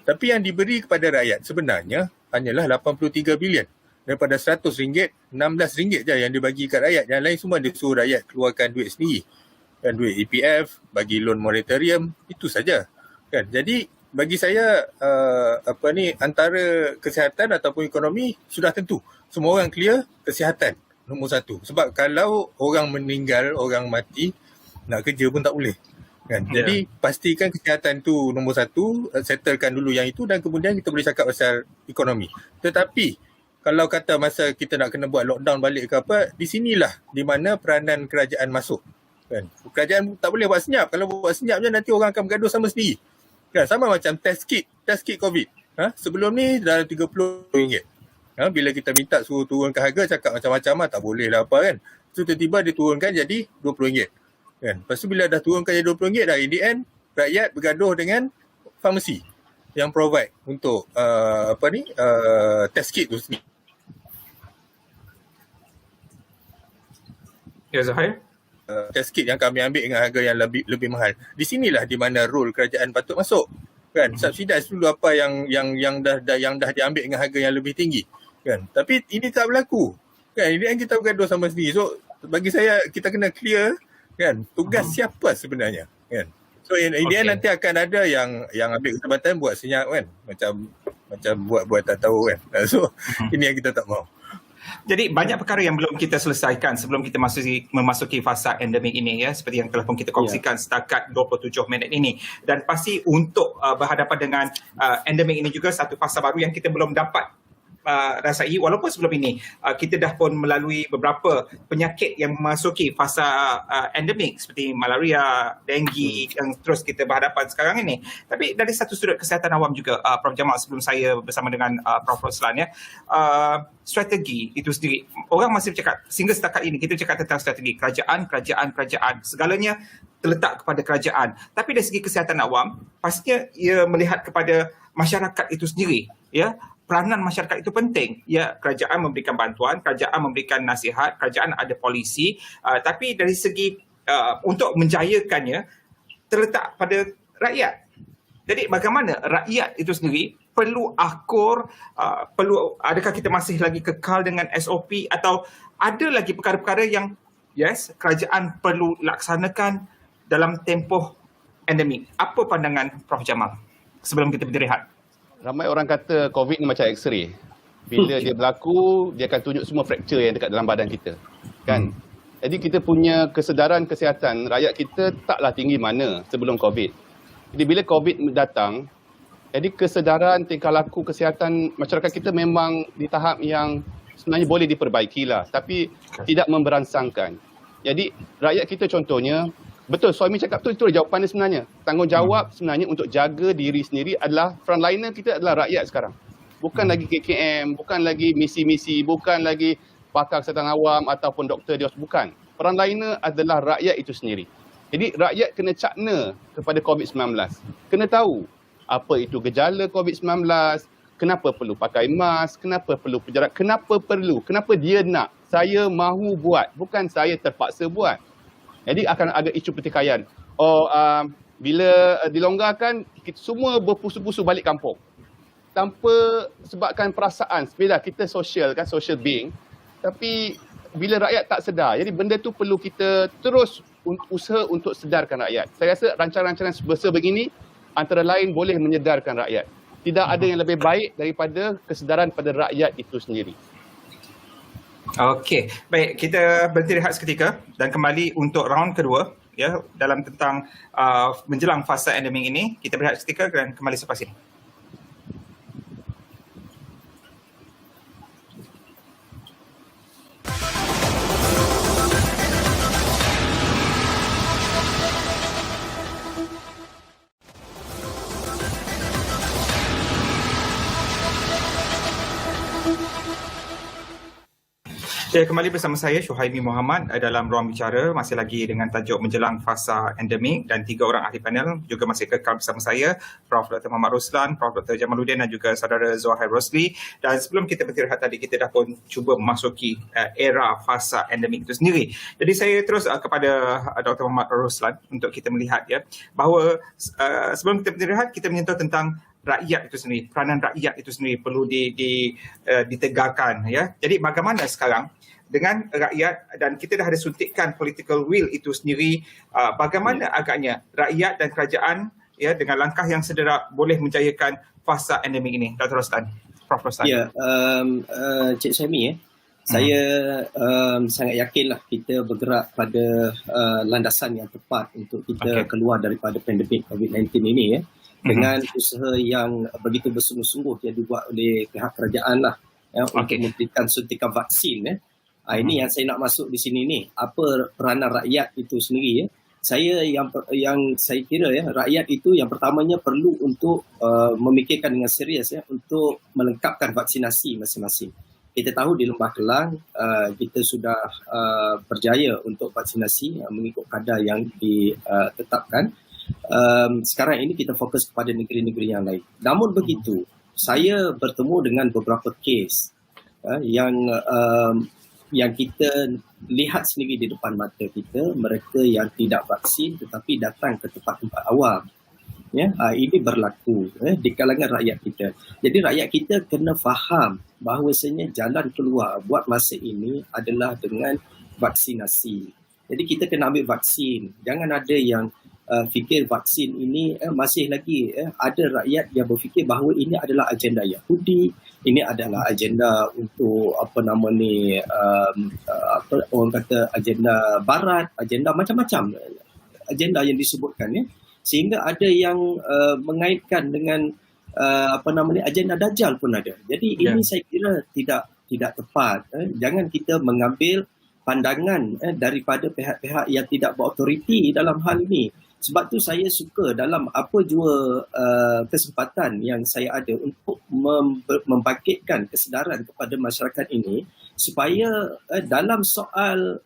Tapi yang diberi kepada rakyat sebenarnya hanyalah 83 bilion. Daripada RM100, RM16 je yang dibagi kat rakyat. Yang lain semua disuruh rakyat keluarkan duit sendiri. Dan duit EPF, bagi loan moratorium, itu saja. Kan? Jadi bagi saya antara kesihatan ataupun ekonomi sudah tentu. Semua orang clear kesihatan nombor satu. Sebab kalau orang meninggal, orang mati, nak kerja pun tak boleh. Kan? Jadi pastikan kesihatan tu nombor satu, settlekan dulu yang itu dan kemudian kita boleh cakap pasal ekonomi. Tetapi kalau kata masa kita nak kena buat lockdown balik ke apa, di sinilah di mana peranan kerajaan masuk. Kan? Kerajaan tak boleh buat senyap. Kalau buat senyap je nanti orang akan bergaduh sama sendiri. Kan? Sama macam test kit COVID. Sebelum ni dalam RM30. Bila kita minta suruh turunkan harga, cakap macam-macam tak boleh lah apa kan. So tiba-tiba dia turunkan jadi RM20. Kan? Lepas tu bila dah turunkan jadi RM20 dah, in the end rakyat bergaduh dengan farmasi yang provide untuk test kit tu sendiri. Ya, Zuhair. Test kit yang kami ambil dengan harga yang lebih mahal. Di sinilah di mana role kerajaan patut masuk. Kan? Subsidize dulu apa yang dah diambil dengan harga yang lebih tinggi. Kan? Tapi ini tak berlaku. Kan? Ini yang kita bergaduh sama sendiri. So bagi saya kita kena clear kan tugas siapa sebenarnya. Kan? So in the end nanti akan ada yang ambil kesempatan buat senyap kan. Macam buat tak tahu kan. So ini yang kita tak mahu. Jadi banyak perkara yang belum kita selesaikan sebelum kita memasuki fasa endemik ini ya, seperti yang telah pun kita kongsikan setakat 27 minit ini. Dan pasti untuk berhadapan dengan endemik ini juga satu fasa baru yang kita belum dapat rasai, walaupun sebelum ini kita dah pun melalui beberapa penyakit yang memasuki fasa endemik seperti malaria, denggi yang terus kita berhadapan sekarang ini. Tapi dari satu sudut kesihatan awam juga, Prof. Jamal, sebelum saya bersama dengan Prof. Roslan ya, strategi itu sendiri. Orang masih bercakap, sehingga setakat ini kita cakap tentang strategi kerajaan, segalanya terletak kepada kerajaan. Tapi dari segi kesihatan awam, pastinya ia melihat kepada masyarakat itu sendiri ya. Peranan masyarakat itu penting. Ya, kerajaan memberikan bantuan, kerajaan memberikan nasihat, kerajaan ada polisi, tapi dari segi untuk menjayakannya terletak pada rakyat. Jadi bagaimana rakyat itu sendiri perlu akur, adakah kita masih lagi kekal dengan SOP atau ada lagi perkara-perkara yang kerajaan perlu laksanakan dalam tempoh endemik. Apa pandangan Prof. Jamal sebelum kita berrehat? Ramai orang kata COVID ni macam X-ray. Bila dia berlaku, dia akan tunjuk semua fracture yang dekat dalam badan kita. Kan? Jadi kita punya kesedaran kesihatan, rakyat kita taklah tinggi mana sebelum COVID. Jadi bila COVID datang, jadi kesedaran tingkah laku kesihatan masyarakat kita memang di tahap yang sebenarnya boleh diperbaikilah. Tapi tidak memberansangkan. Jadi rakyat kita contohnya, betul, Suhaimi cakap tu, itu jawapan dia sebenarnya. Tanggungjawab sebenarnya untuk jaga diri sendiri adalah frontliner kita adalah rakyat sekarang. Bukan lagi KKM, bukan lagi misi-misi, bukan lagi pakar kesihatan awam ataupun doktor dia, bukan. Frontliner adalah rakyat itu sendiri. Jadi rakyat kena cakna kepada COVID-19. Kena tahu apa itu gejala COVID-19, kenapa perlu pakai mask, kenapa perlu berjarak, kenapa dia nak. Saya mahu buat, bukan saya terpaksa buat. Jadi akan ada isu pertikaian. Bila dilonggarkan, kita semua berpusu-pusu balik kampung. Tanpa sebabkan perasaan. Bila kita social being. Tapi bila rakyat tak sedar. Jadi benda tu perlu kita terus usaha untuk sedarkan rakyat. Saya rasa rancangan-rancangan sebesar begini antara lain boleh menyedarkan rakyat. Tidak ada yang lebih baik daripada kesedaran pada rakyat itu sendiri. Okey, baik, kita berhenti rehat seketika dan kembali untuk round kedua ya dalam tentang menjelang fasa endemik ini. Kita berehat seketika dan kembali selepas ini. Ya, kembali bersama saya Syuhaimi Muhammad dalam ruang bicara, masih lagi dengan tajuk menjelang fasa endemik, dan 3 orang ahli panel juga masih kekal bersama saya, Prof. Dr. Muhammad Roslan, Prof. Dr. Jamaluddin dan juga saudara Zuhair Rosli. Dan sebelum kita berhenti tadi, kita dah pun cuba memasuki era fasa endemik itu sendiri. Jadi saya terus kepada Dr. Muhammad Roslan untuk kita melihat ya bahawa sebelum kita berhenti kita menyentuh tentang rakyat itu sendiri, peranan rakyat itu sendiri perlu ditegakkan ya. Jadi bagaimana sekarang dengan rakyat, dan kita dah ada suntikan political will itu sendiri, bagaimana agaknya rakyat dan kerajaan ya dengan langkah yang sederhana boleh menjayakan fasa endemik ini? Dr. Roslan, Prof. Roslan. Ya, Cik Syami saya sangat yakinlah kita bergerak pada landasan yang tepat untuk kita keluar daripada pandemik COVID-19 ini ya. Dengan usaha yang begitu bersungguh-sungguh yang dibuat oleh pihak kerajaan lah ya, untuk memberikan suntikan vaksin ya. Ini yang saya nak masuk di sini ni, apa peranan rakyat itu sendiri ya. Saya yang saya kira ya, rakyat itu yang pertamanya perlu untuk memikirkan dengan serius ya untuk melengkapkan vaksinasi masing-masing. Kita tahu di Lembah Kelang kita sudah berjaya untuk vaksinasi mengikut kadar yang ditetapkan. Sekarang ini kita fokus kepada negeri-negeri yang lain. Namun begitu, saya bertemu dengan beberapa kes yang kita lihat sendiri di depan mata kita, mereka yang tidak vaksin tetapi datang ke tempat-tempat awam. Ya, ini berlaku di kalangan rakyat kita. Jadi rakyat kita kena faham bahawasanya jalan keluar buat masa ini adalah dengan vaksinasi. Jadi kita kena ambil vaksin. Jangan ada yang fikir vaksin ini masih lagi ada rakyat yang berfikir bahawa ini adalah agenda Yahudi, ini adalah agenda untuk orang kata agenda Barat, agenda macam-macam agenda yang disebutkan ya, sehingga ada yang mengaitkan dengan agenda Dajjal pun ada. Jadi ini saya kira tidak tepat. Jangan kita mengambil pandangan daripada pihak-pihak yang tidak berautoriti dalam hal ini. Sebab tu saya suka dalam apa jua kesempatan yang saya ada untuk membangkitkan kesedaran kepada masyarakat ini supaya dalam soal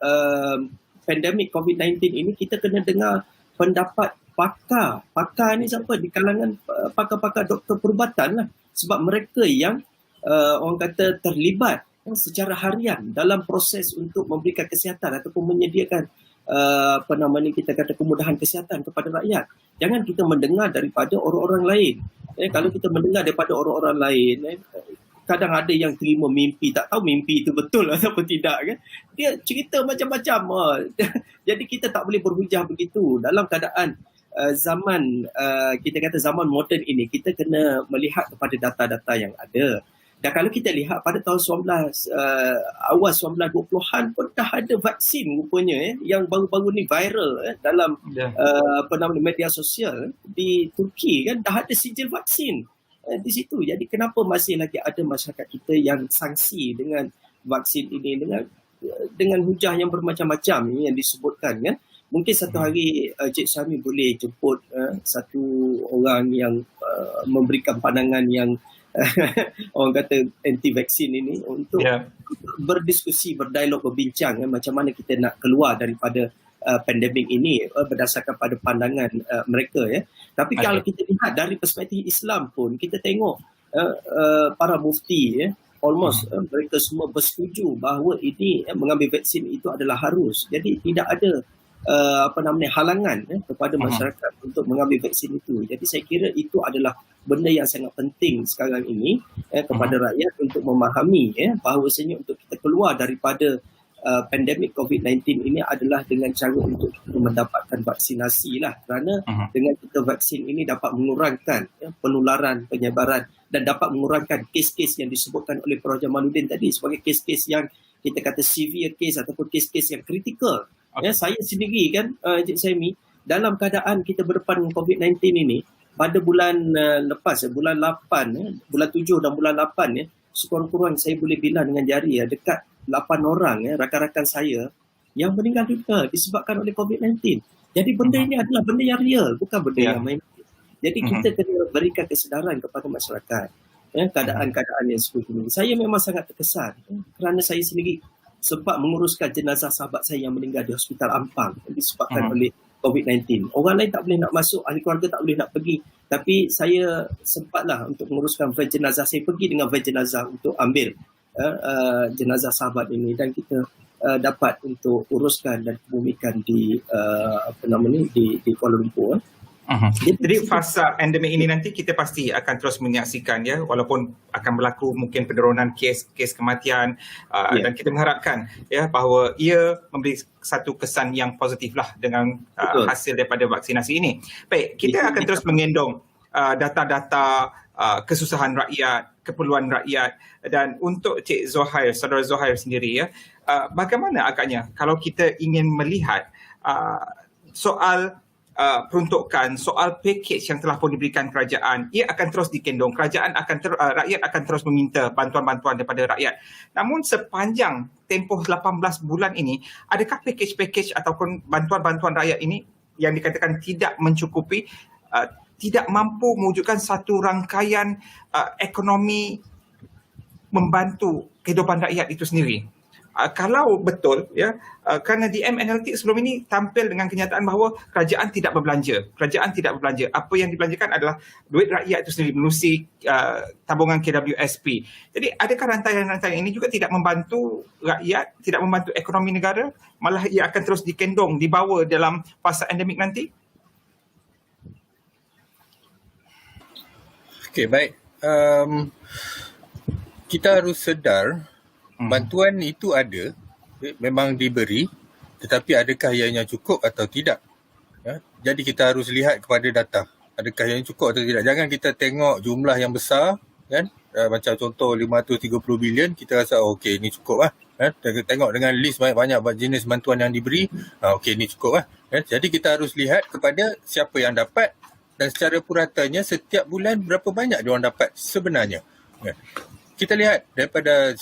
pandemik COVID-19 ini kita kena dengar pendapat pakar. Pakar ni siapa? Di kalangan pakar-pakar doktor perubatan lah. Sebab mereka yang orang kata terlibat secara harian dalam proses untuk memberikan kesihatan ataupun menyediakan kita kata kemudahan kesihatan kepada rakyat. Jangan kita mendengar daripada orang-orang lain. Kalau kita mendengar daripada orang-orang lain, kadang ada yang terima mimpi, tak tahu mimpi itu betul atau tidak kan. Dia cerita macam-macam. Jadi kita tak boleh berhujah begitu. Dalam keadaan zaman kita kata zaman moden ini, kita kena melihat kepada data-data yang ada. Dan kalau kita lihat pada tahun awal 1920-an pun dah ada vaksin rupanya yang baru-baru ni viral dalam media sosial di Turki kan, dah ada sijil vaksin di situ. Jadi kenapa masih lagi ada masyarakat kita yang sangsi dengan vaksin ini dengan hujah yang bermacam-macam yang disebutkan kan. Mungkin satu hari Cik Syami boleh jemput satu orang yang memberikan pandangan yang orang kata anti vaksin ini untuk berdiskusi, berdialog, berbincang macam mana kita nak keluar daripada pandemik ini berdasarkan pada pandangan mereka ya. Tapi kalau kita lihat dari perspektif Islam pun, kita tengok para mufti almost mereka semua bersetuju bahawa ini mengambil vaksin itu adalah harus. Jadi tidak ada halangan kepada masyarakat untuk mengambil vaksin itu. Jadi saya kira itu adalah benda yang sangat penting sekarang ini kepada rakyat untuk memahami bahawasanya untuk kita keluar daripada pandemik COVID-19 ini adalah dengan cara untuk kita mendapatkan vaksinasi lah. Kerana dengan kita vaksin ini dapat mengurangkan penularan, penyebaran dan dapat mengurangkan kes-kes yang disebutkan oleh Prof. Jamaluddin tadi sebagai kes-kes yang kita kata severe case ataupun kes-kes yang kritikal. Okay. Saya sendiri kan Encik Saimi, dalam keadaan kita berdepan dengan COVID-19 ini, pada bulan lepas, bulan 8, bulan 7 dan bulan 8, sekurang-kurang saya boleh bilang dengan jari dekat 8 orang rakan-rakan saya yang meninggal dunia disebabkan oleh COVID-19. Jadi benda ini adalah benda yang real, bukan benda yang main. Jadi kita kena berikan kesedaran kepada masyarakat keadaan-keadaan yang seperti ini. Saya memang sangat terkesan kerana saya sendiri sempat menguruskan jenazah sahabat saya yang meninggal di Hospital Ampang disebabkan oleh COVID-19. Orang lain tak boleh nak masuk, ahli keluarga tak boleh nak pergi. Tapi saya sempatlah untuk menguruskan van jenazah. Saya pergi dengan van jenazah untuk ambil jenazah sahabat ini dan kita dapat untuk uruskan dan kebumikan di di Kuala Lumpur. Jadi fasa endemik ini nanti kita pasti akan terus menyaksikan walaupun akan berlaku mungkin penurunan kes kematian dan kita mengharapkan bahawa ia memberi satu kesan yang positif lah dengan hasil daripada vaksinasi ini. Baik, kita akan terus mengendong data-data kesusahan rakyat, keperluan rakyat, dan untuk Cik Zohair, saudara Zohair sendiri bagaimana agaknya kalau kita ingin melihat soal peruntukan, soal pakej yang telah pun diberikan kerajaan, ia akan terus dikendong. Kerajaan rakyat akan terus meminta bantuan-bantuan daripada rakyat. Namun sepanjang tempoh 18 bulan ini, adakah pakej-pakej ataupun bantuan-bantuan rakyat ini yang dikatakan tidak mencukupi, tidak mampu mewujudkan satu rangkaian ekonomi membantu kehidupan rakyat itu sendiri? Kalau betul kerana DM Analytics sebelum ini tampil dengan kenyataan bahawa kerajaan tidak berbelanja. Apa yang dibelanjakan adalah duit rakyat itu sendiri menerusi tabungan KWSP. Jadi adakah rantaian-rantaian ini juga tidak membantu rakyat, tidak membantu ekonomi negara, malah ia akan terus dikendong, dibawa dalam fasa endemik nanti? Okey, baik. Kita harus sedar bantuan itu ada, memang diberi, tetapi adakah ianya cukup atau tidak? Jadi kita harus lihat kepada data. Adakah ianya cukup atau tidak? Jangan kita tengok jumlah yang besar, kan? Macam contoh 530 bilion, kita rasa okey ini cukup lah. Tengok dengan list banyak-banyak jenis bantuan yang diberi, okey ini cukup lah. Jadi kita harus lihat kepada siapa yang dapat dan secara puratanya setiap bulan berapa banyak diorang dapat sebenarnya. Kita lihat daripada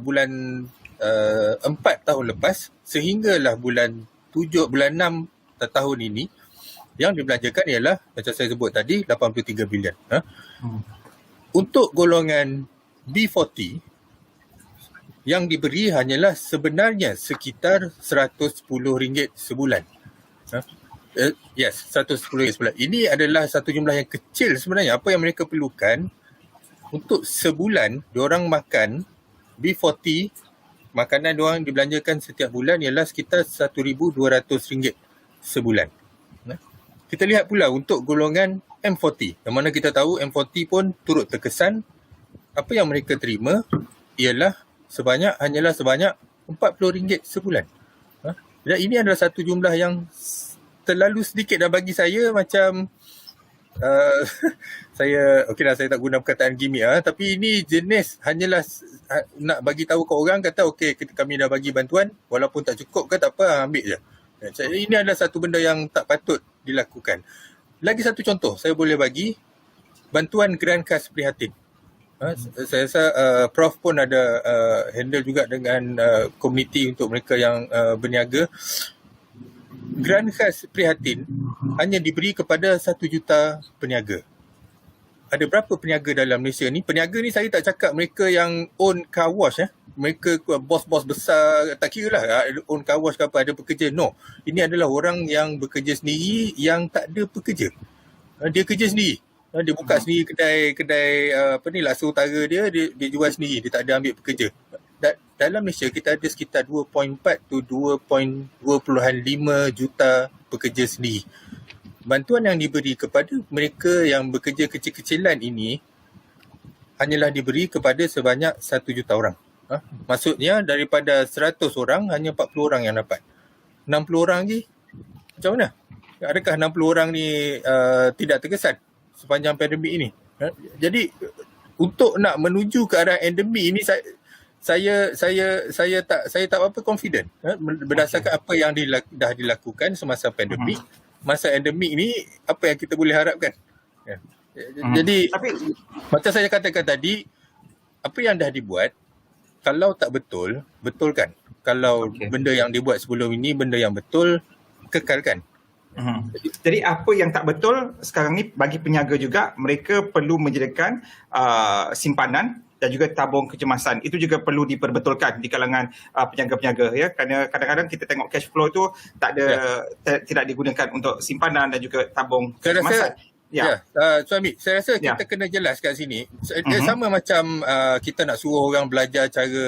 bulan 4 tahun lepas sehinggalah bulan 6 tahun ini, yang dibelanjakan ialah macam saya sebut tadi 83 bilion. Untuk golongan B40 yang diberi hanyalah sebenarnya sekitar RM110 sebulan. Yes, RM110 sebulan. Ini adalah satu jumlah yang kecil sebenarnya. Apa yang mereka perlukan untuk sebulan diorang makan B40, makanan diorang dibelanjakan setiap bulan ialah sekitar RM1,200 sebulan. Kita lihat pula untuk golongan M40, yang mana kita tahu M40 pun turut terkesan. Apa yang mereka terima ialah hanyalah sebanyak RM40 sebulan. Dan ini adalah satu jumlah yang terlalu sedikit, dan bagi saya macam saya tak guna perkataan gimmick tapi ini jenis hanyalah nak bagi tahu ke orang, kata okey kami dah bagi bantuan, walaupun tak cukup ke tak apa, ambil je. Ini adalah satu benda yang tak patut dilakukan. Lagi satu contoh saya boleh bagi, bantuan Geran Khas Prihatin. Saya rasa Prof pun ada handle juga dengan komuniti untuk mereka yang berniaga. Geran Khas Prihatin hanya diberi kepada 1 juta peniaga. Ada berapa peniaga dalam Malaysia ni? Peniaga ni saya tak cakap mereka yang own car wash. Mereka bos-bos besar, tak kira lah own car wash ke apa, ada pekerja. No. Ini adalah orang yang bekerja sendiri yang tak ada pekerja. Dia kerja sendiri. Dia buka sendiri kedai laksa utara dia jual sendiri. Dia tak ada ambil pekerja. Dalam Malaysia kita ada sekitar 2.4 to 2.5 juta pekerja sendiri. Bantuan yang diberi kepada mereka yang bekerja kecil-kecilan ini hanyalah diberi kepada sebanyak 1 juta orang. Maksudnya daripada 100 orang hanya 40 orang yang dapat. 60 orang lagi macam mana? Adakah 60 orang ni tidak terkesan sepanjang pandemik ini? Jadi untuk nak menuju ke arah endemik ini, saya tak apa confident berdasarkan apa yang dah dilakukan semasa pandemik. Masa endemik ni apa yang kita boleh harapkan? Ya. Jadi macam saya katakan tadi, apa yang dah dibuat kalau tak betul, betulkan. Kalau benda yang dibuat sebelum ini benda yang betul, kekalkan. Jadi apa yang tak betul sekarang ni bagi peniaga juga, mereka perlu menyediakan simpanan dan juga tabung kecemasan. Itu juga perlu diperbetulkan di kalangan peniaga-peniaga, ya, kerana kadang-kadang kita tengok cash flow tu tidak digunakan untuk simpanan dan juga tabung kecemasan. Suami, saya rasa kita kena jelas kat sini. Dia sama macam kita nak suruh orang belajar cara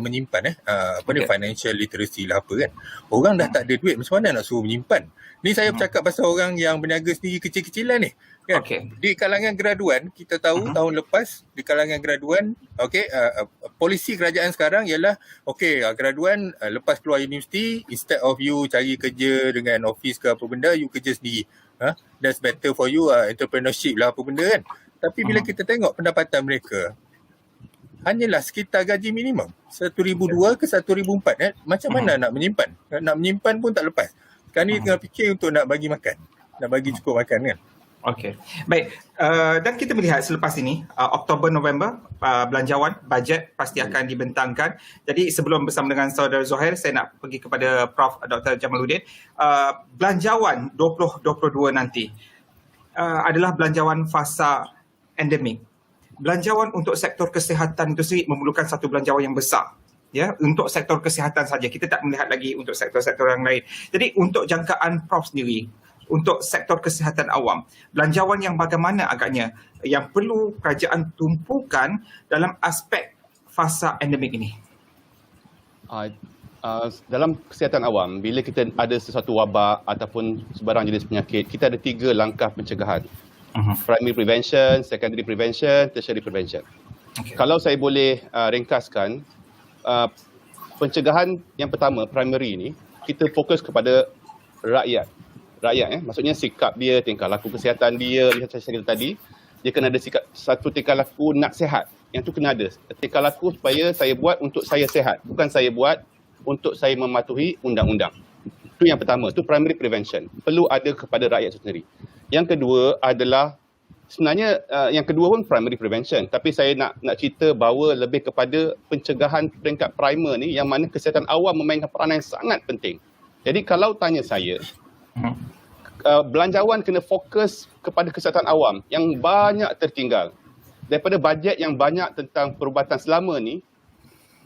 menyimpan financial literacy lah apa kan. Orang dah tak ada duit, macam mana nak suruh menyimpan? Ni saya bercakap pasal orang yang berniaga sendiri kecil-kecilan ni. Kan? Di kalangan graduan, kita tahu tahun lepas di kalangan graduan, polisi kerajaan sekarang ialah graduan lepas keluar universiti, instead of you cari kerja dengan office ke apa benda, you kerja sendiri. That's better for you, entrepreneurship lah apa benda kan. Tapi bila kita tengok pendapatan mereka hanyalah sekitar gaji minimum 1,200 ke 1,400 macam mana nak menyimpan? Nak menyimpan pun tak lepas. Sekarang ni tengah fikir untuk nak bagi makan, nak bagi cukup makan kan. Okey. Baik, dan kita melihat selepas ini Oktober November belanjawan bajet pasti akan dibentangkan. Jadi sebelum bersama dengan Saudara Zuhair, saya nak pergi kepada Prof Dr. Jamaluddin. Belanjawan 2022 nanti adalah belanjawan fasa endemik. Belanjawan untuk sektor kesihatan itu sendiri memerlukan satu belanjawan yang besar. Ya, untuk sektor kesihatan saja. Kita tak melihat lagi untuk sektor-sektor yang lain. Jadi untuk jangkaan Prof sendiri, untuk sektor kesihatan awam, belanjawan yang bagaimana agaknya yang perlu kerajaan tumpukan dalam aspek fasa endemik ini? Dalam kesihatan awam, bila kita ada sesuatu wabak ataupun sebarang jenis penyakit, kita ada 3 langkah pencegahan. Primary prevention, secondary prevention, tertiary prevention. Kalau saya boleh ringkaskan, pencegahan yang pertama, primary ni, kita fokus kepada rakyat, maksudnya sikap dia, tingkah laku kesihatan dia, macam saya kata tadi, dia kena ada satu tingkah laku nak sihat. Yang tu kena ada tingkah laku supaya saya buat untuk saya sihat, bukan saya buat untuk saya mematuhi undang-undang. Itu yang pertama, itu primary prevention, perlu ada kepada rakyat sendiri. Yang kedua adalah sebenarnya yang kedua pun primary prevention, tapi saya nak cerita bahawa lebih kepada pencegahan peringkat primer ni, yang mana kesihatan awam memainkan peranan yang sangat penting. Jadi kalau tanya saya, belanjawan kena fokus kepada kesihatan awam yang banyak tertinggal. Daripada bajet yang banyak tentang perubatan selama ni,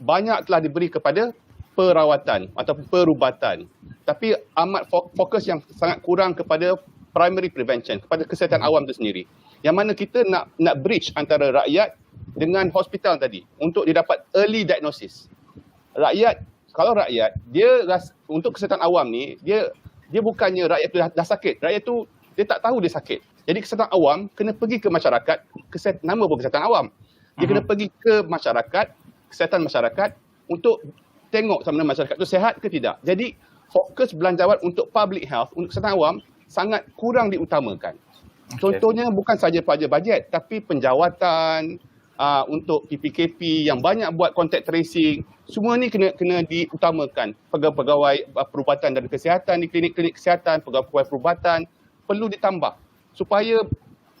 banyak telah diberi kepada perawatan atau perubatan. Tapi amat fokus yang sangat kurang kepada primary prevention, kepada kesihatan awam itu sendiri. Yang mana kita nak bridge antara rakyat dengan hospital tadi untuk didapat early diagnosis. Kalau rakyat, dia untuk kesihatan awam ni, dia bukannya rakyat tu dah sakit. Rakyat tu dia tak tahu dia sakit. Jadi kesihatan awam kena pergi ke masyarakat, nama pun kesihatan awam. Dia kena pergi ke masyarakat, kesihatan masyarakat untuk tengok sama ada masyarakat tu sihat ke tidak. Jadi fokus belanjawan untuk public health, untuk kesihatan awam sangat kurang diutamakan. Contohnya bukan saja pada bajet, tapi penjawatan untuk PPKP yang banyak buat contact tracing, semua ni kena diutamakan. Pegawai-pegawai perubatan dan kesihatan di klinik-klinik kesihatan, pegawai perubatan perlu ditambah supaya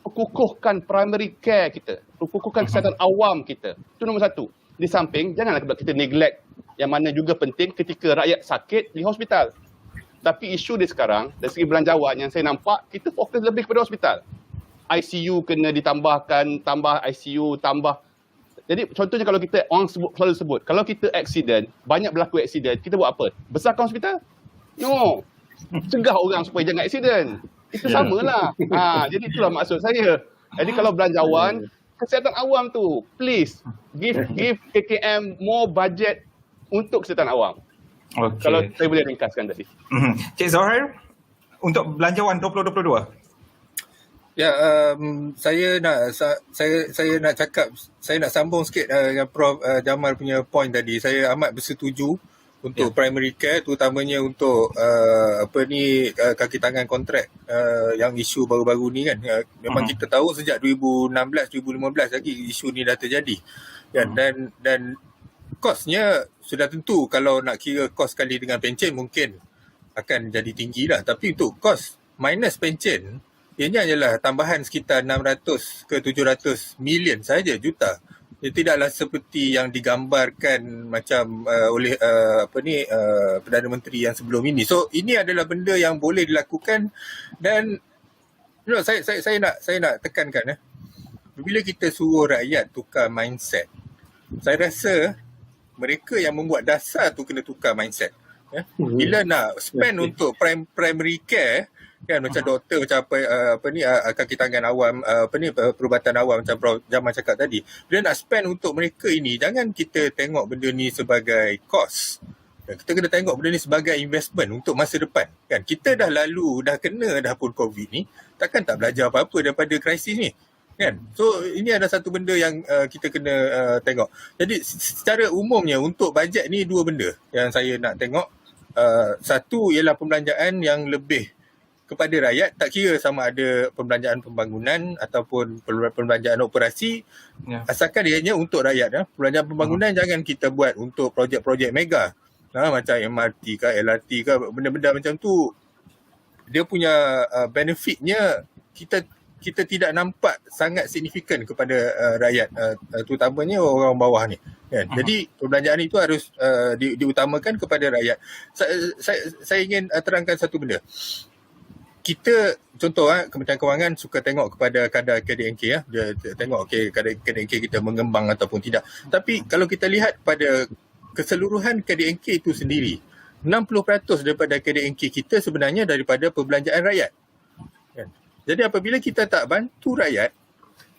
kukuhkan primary care kita, kukuhkan kesihatan awam kita. Itu nombor satu. Di samping, janganlah kita neglect yang mana juga penting ketika rakyat sakit di hospital. Tapi isu dia sekarang, dari segi belanjawan yang saya nampak, kita fokus lebih kepada hospital. ICU kena ditambahkan, tambah ICU, tambah. Jadi contohnya kalau kita, orang selalu sebut, kalau kita accident, banyak berlaku accident, kita buat apa? Besarkan hospital? No. Cegah orang supaya jangan accident. Itu samalah. Jadi itulah maksud saya. Jadi kalau belanjawan, kesihatan awam tu, please, give KKM more budget untuk kesihatan awam. Okay. Kalau saya boleh ringkaskan tadi. Cik Zuhair, untuk belanjawan 2022. Ya, saya nak cakap, saya nak sambung sikit dengan Prof Jamal punya point tadi. Saya amat bersetuju untuk primary care, terutamanya untuk kaki tangan kontrak yang isu baru-baru ni kan. Memang kita tahu sejak 2016 2015 lagi isu ni dah terjadi. Dan kosnya sudah tentu, kalau nak kira kos kali dengan pencen mungkin akan jadi tinggi lah. Tapi untuk kos minus pencen, ianya adalah tambahan sekitar 600 ke 700 million saja juta. Dia tidaklah seperti yang digambarkan macam oleh Perdana Menteri yang sebelum ini. So ini adalah benda yang boleh dilakukan dan saya nak tekankan bila kita suruh rakyat tukar mindset, saya rasa mereka yang membuat dasar tu kena tukar mindset. Bila nak spend untuk primary care kan, macam doktor, macam kaki tangan awam, perubatan awam macam Prof Jamal cakap tadi, bila nak spend untuk mereka ini, jangan kita tengok benda ni sebagai cost. Kita kena tengok benda ni sebagai investment untuk masa depan kan. Kita dah kena dah pun COVID ni, takkan tak belajar apa-apa daripada krisis ni kan. So ini adalah satu benda yang kita kena tengok. Jadi secara umumnya untuk bajet ni dua benda yang saya nak tengok. Satu ialah pembelanjaan yang lebih kepada rakyat, tak kira sama ada pembelanjaan pembangunan ataupun pembelanjaan operasi, asalkan ianya untuk rakyat. Pembelanjaan pembangunan jangan kita buat untuk projek-projek mega macam MRT ke LRT ke, benda-benda macam tu. Dia punya benefitnya kita tidak nampak sangat signifikan kepada rakyat, terutamanya orang bawah ni kan. Jadi perbelanjaan itu harus diutamakan kepada rakyat. Saya ingin terangkan satu benda. Kita contoh Kementerian Kewangan suka tengok kepada kadar KDNK dia tengok kadar KDNK kita mengembang ataupun tidak. Tapi kalau kita lihat pada keseluruhan KDNK itu sendiri, 60% daripada KDNK kita sebenarnya daripada perbelanjaan rakyat. Jadi apabila kita tak bantu rakyat,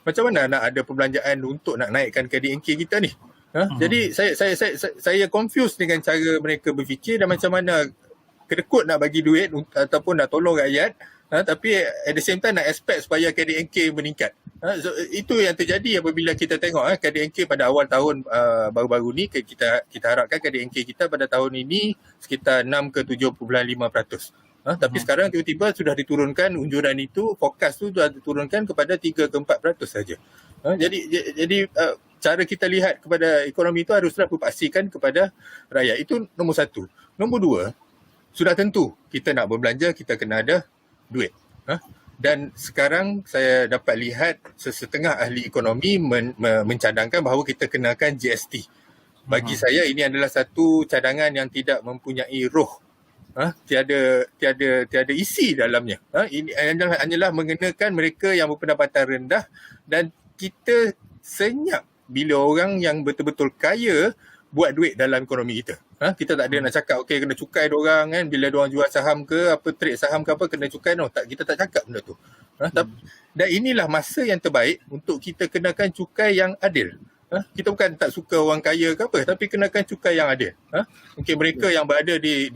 macam mana nak ada perbelanjaan untuk nak naikkan KDNK kita ni? Jadi saya confused dengan cara mereka berfikir dan macam mana kedekut nak bagi duit ataupun nak tolong rakyat, tapi at the same time nak expect supaya KDNK meningkat. So, itu yang terjadi apabila kita tengok KDNK pada awal tahun baru-baru ni, kita harapkan KDNK kita pada tahun ini sekitar 6 ke 7.5%. Tapi sekarang tiba-tiba sudah diturunkan unjuran itu, fokus tu sudah diturunkan kepada 3 ke 4% saja. Jadi cara kita lihat kepada ekonomi itu haruslah berpaksikan kepada rakyat. Itu nombor satu. Nombor dua, sudah tentu kita nak berbelanja, kita kena ada duit. Dan sekarang saya dapat lihat setengah ahli ekonomi mencadangkan bahawa kita kenakan GST. Bagi saya ini adalah satu cadangan yang tidak mempunyai roh. Tiada isi dalamnya. Ini hanyalah mengenakan mereka yang berpendapatan rendah, dan kita senyap bila orang yang betul-betul kaya buat duit dalam ekonomi kita. Kita tak ada nak cakap okey kena cukai diorang kan, bila diorang jual saham ke apa, trade saham ke apa, kena cukai. No, tak, kita tak cakap benda tu. Dan inilah masa yang terbaik untuk kita kenakan cukai yang adil. Kita bukan tak suka orang kaya ke apa, tapi kenakan cukai yang adil. Mungkin mereka yang berada di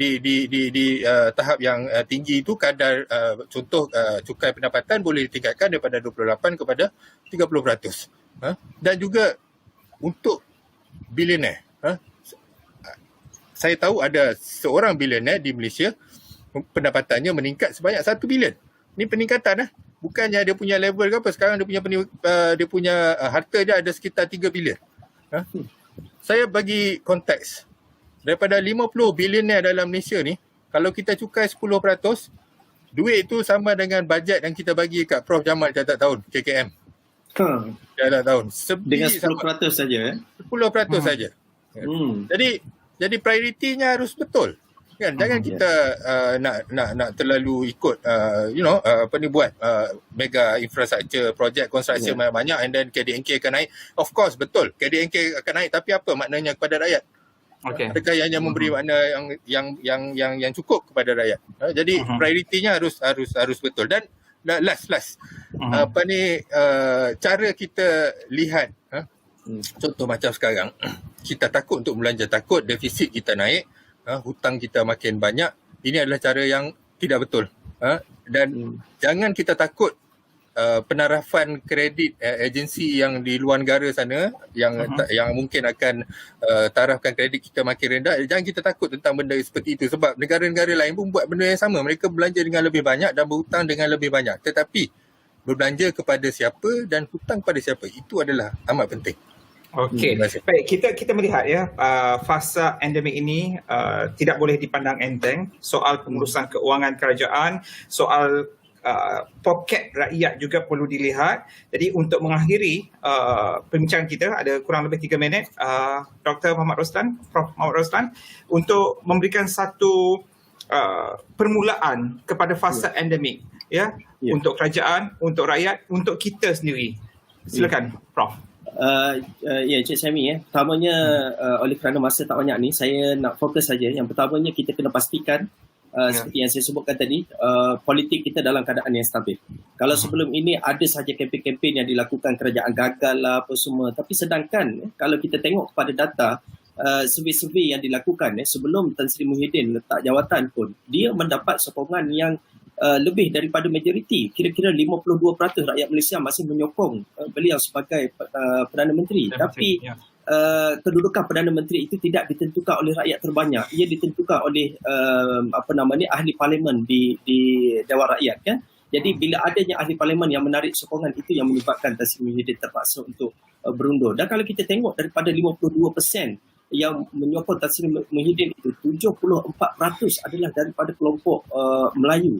tahap yang tinggi itu, kadar contoh cukai pendapatan boleh ditingkatkan daripada 28 kepada 30%. Dan juga untuk bilioner. Saya tahu ada seorang bilioner di Malaysia, pendapatannya meningkat sebanyak 1 bilion. Ini peningkatan bukannya dia punya level ke apa. Sekarang dia punya harta dia ada sekitar 3 bilion. Saya bagi konteks. Daripada 50 bilioner dalam Malaysia ni, kalau kita cukai 10%, duit itu sama dengan bajet yang kita bagi kat Prof Jamal tiap tahun, KKM. Tiap tahun. Dengan 10% saja 10% saja. Jadi prioritinya harus betul. Kan, jangan kita nak terlalu ikut buat mega infrastructure project construction banyak-banyak and then KDNK akan naik. Of course betul KDNK akan naik, tapi apa maknanya kepada rakyat? Adakah hanya memberi makna yang cukup kepada rakyat? Jadi prioritinya harus betul. Dan last cara kita lihat contoh macam sekarang, kita takut untuk belanja, takut defisit kita naik, hutang kita makin banyak. Ini adalah cara yang tidak betul. Dan jangan kita takut penarafan kredit agensi yang di luar negara sana yang mungkin akan tarafkan kredit kita makin rendah. Jangan kita takut tentang benda seperti itu, sebab negara-negara lain pun buat benda yang sama. Mereka belanja dengan lebih banyak dan berhutang dengan lebih banyak. Tetapi berbelanja kepada siapa dan hutang kepada siapa, itu adalah amat penting. Okey, Terima kasih. baik, kita melihat ya, fasa endemik ini tidak boleh dipandang enteng. Soal pengurusan keuangan kerajaan, soal poket rakyat juga perlu dilihat. Jadi untuk mengakhiri perbincangan kita, ada kurang lebih 3 minit, Dr. Muhammad Roslan, Prof. Muhammad Roslan, untuk memberikan satu permulaan kepada fasa endemik, ya, untuk kerajaan, untuk rakyat, untuk kita sendiri. Silakan, Prof. Ya, Encik Sami, pertamanya oleh kerana masa tak banyak ni, saya nak fokus saja. Yang pertamanya kita kena pastikan seperti yang saya sebutkan tadi, politik kita dalam keadaan yang stabil. Kalau sebelum ini ada sahaja kempen-kempen yang dilakukan, kerajaan gagal lah apa semua, tapi sedangkan kalau kita tengok kepada data, survey-survey yang dilakukan sebelum Tan Sri Muhyiddin letak jawatan pun, dia mendapat sokongan yang lebih daripada majoriti. Kira-kira 52% rakyat Malaysia masih menyokong beliau sebagai Perdana Menteri. Tapi kedudukan Perdana Menteri itu tidak ditentukan oleh rakyat terbanyak. Ia ditentukan oleh ahli parlimen di Dewan Rakyat, kan. Jadi bila adanya ahli parlimen yang menarik sokongan, itu yang menyebabkan Tan Sri Muhyiddin terpaksa untuk berundur. Dan kalau kita tengok daripada 52% yang menyokong Tan Sri Muhyiddin itu, 74% adalah daripada kelompok Melayu.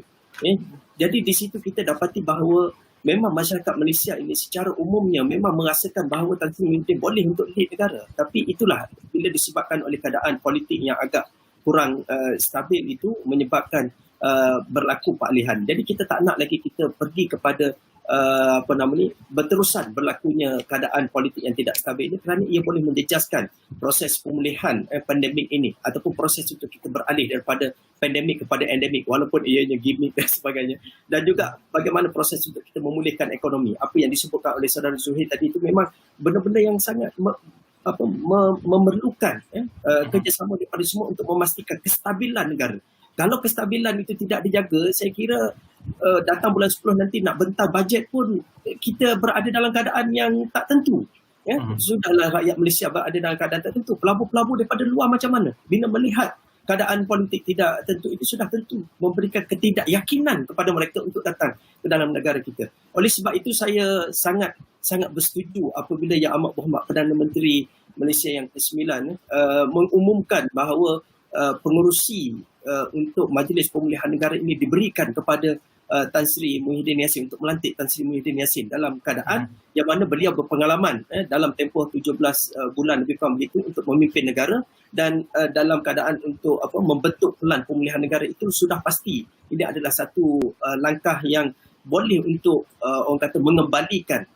Jadi di situ kita dapati bahawa memang masyarakat Malaysia ini secara umumnya memang merasakan bahawa Tan Sri Muhyiddin boleh untuk lead negara. Tapi itulah bila disebabkan oleh keadaan politik yang agak kurang stabil, itu menyebabkan berlaku peralihan. Jadi kita tak nak lagi kita pergi kepada berterusan berlakunya keadaan politik yang tidak stabil ini, kerana ia boleh menjejaskan proses pemulihan pandemik ini ataupun proses untuk kita beralih daripada pandemik kepada endemik, walaupun ianya gimmick dan sebagainya. Dan juga bagaimana proses untuk kita memulihkan ekonomi. Apa yang disebutkan oleh saudara Zuhair tadi itu memang benda-benda yang sangat memerlukan kerjasama daripada semua untuk memastikan kestabilan negara. Kalau kestabilan itu tidak dijaga, saya kira datang bulan 10 nanti nak bentar bajet pun kita berada dalam keadaan yang tak tentu. Sudahlah rakyat Malaysia berada dalam keadaan tak tentu. Pelabur-pelabur daripada luar macam mana? Bila melihat keadaan politik tidak tentu, itu sudah tentu memberikan ketidakyakinan kepada mereka untuk datang ke dalam negara kita. Oleh sebab itu saya sangat bersetuju apabila Yang Amat Berhormat Perdana Menteri Malaysia yang ke-9 mengumumkan bahawa pengerusi untuk Majlis Pemulihan Negara ini diberikan kepada Tan Sri Muhyiddin Yassin, untuk melantik Tan Sri Muhyiddin Yassin dalam keadaan yang mana beliau berpengalaman dalam tempoh 17 bulan lebih kurang begitu untuk memimpin negara, dan dalam keadaan untuk membentuk pelan pemulihan negara itu sudah pasti ini adalah satu langkah yang boleh untuk orang kata mengembalikan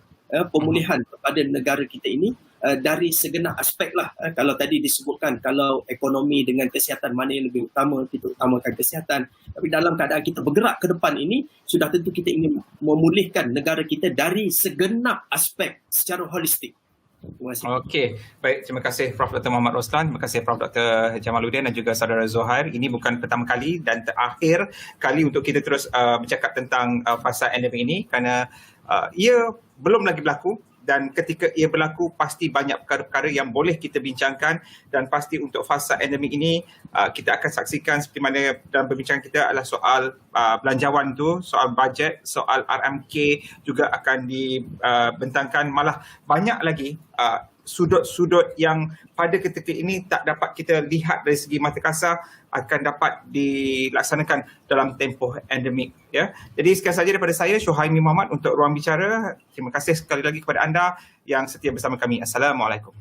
pemulihan kepada negara kita ini dari segenap aspek lah. Kalau tadi disebutkan, kalau ekonomi dengan kesihatan mana yang lebih utama, kita utamakan kesihatan. Tapi dalam keadaan kita bergerak ke depan ini, sudah tentu kita ingin memulihkan negara kita dari segenap aspek secara holistik. Terima kasih. Okey, baik, terima kasih Prof. Dr. Muhammad Roslan, terima kasih Prof. Dr. Jamaluddin dan juga saudara Zuhair. Ini bukan pertama kali dan terakhir kali untuk kita terus bercakap tentang fasa endemik ini, kerana ia belum lagi berlaku. Dan ketika ia berlaku, pasti banyak perkara-perkara yang boleh kita bincangkan, dan pasti untuk fasa endemik ini kita akan saksikan seperti mana dalam perbincangan kita adalah soal belanjawan tu, soal bajet, soal RMK juga akan dibentangkan. Malah banyak lagi sudut-sudut yang pada ketika ini tak dapat kita lihat dari segi mata kasar akan dapat dilaksanakan dalam tempoh endemik, ya. Jadi sekian saja daripada saya, Syuhaimi Muhammad, untuk Ruang Bicara. Terima kasih sekali lagi kepada anda yang setia bersama kami. Assalamualaikum.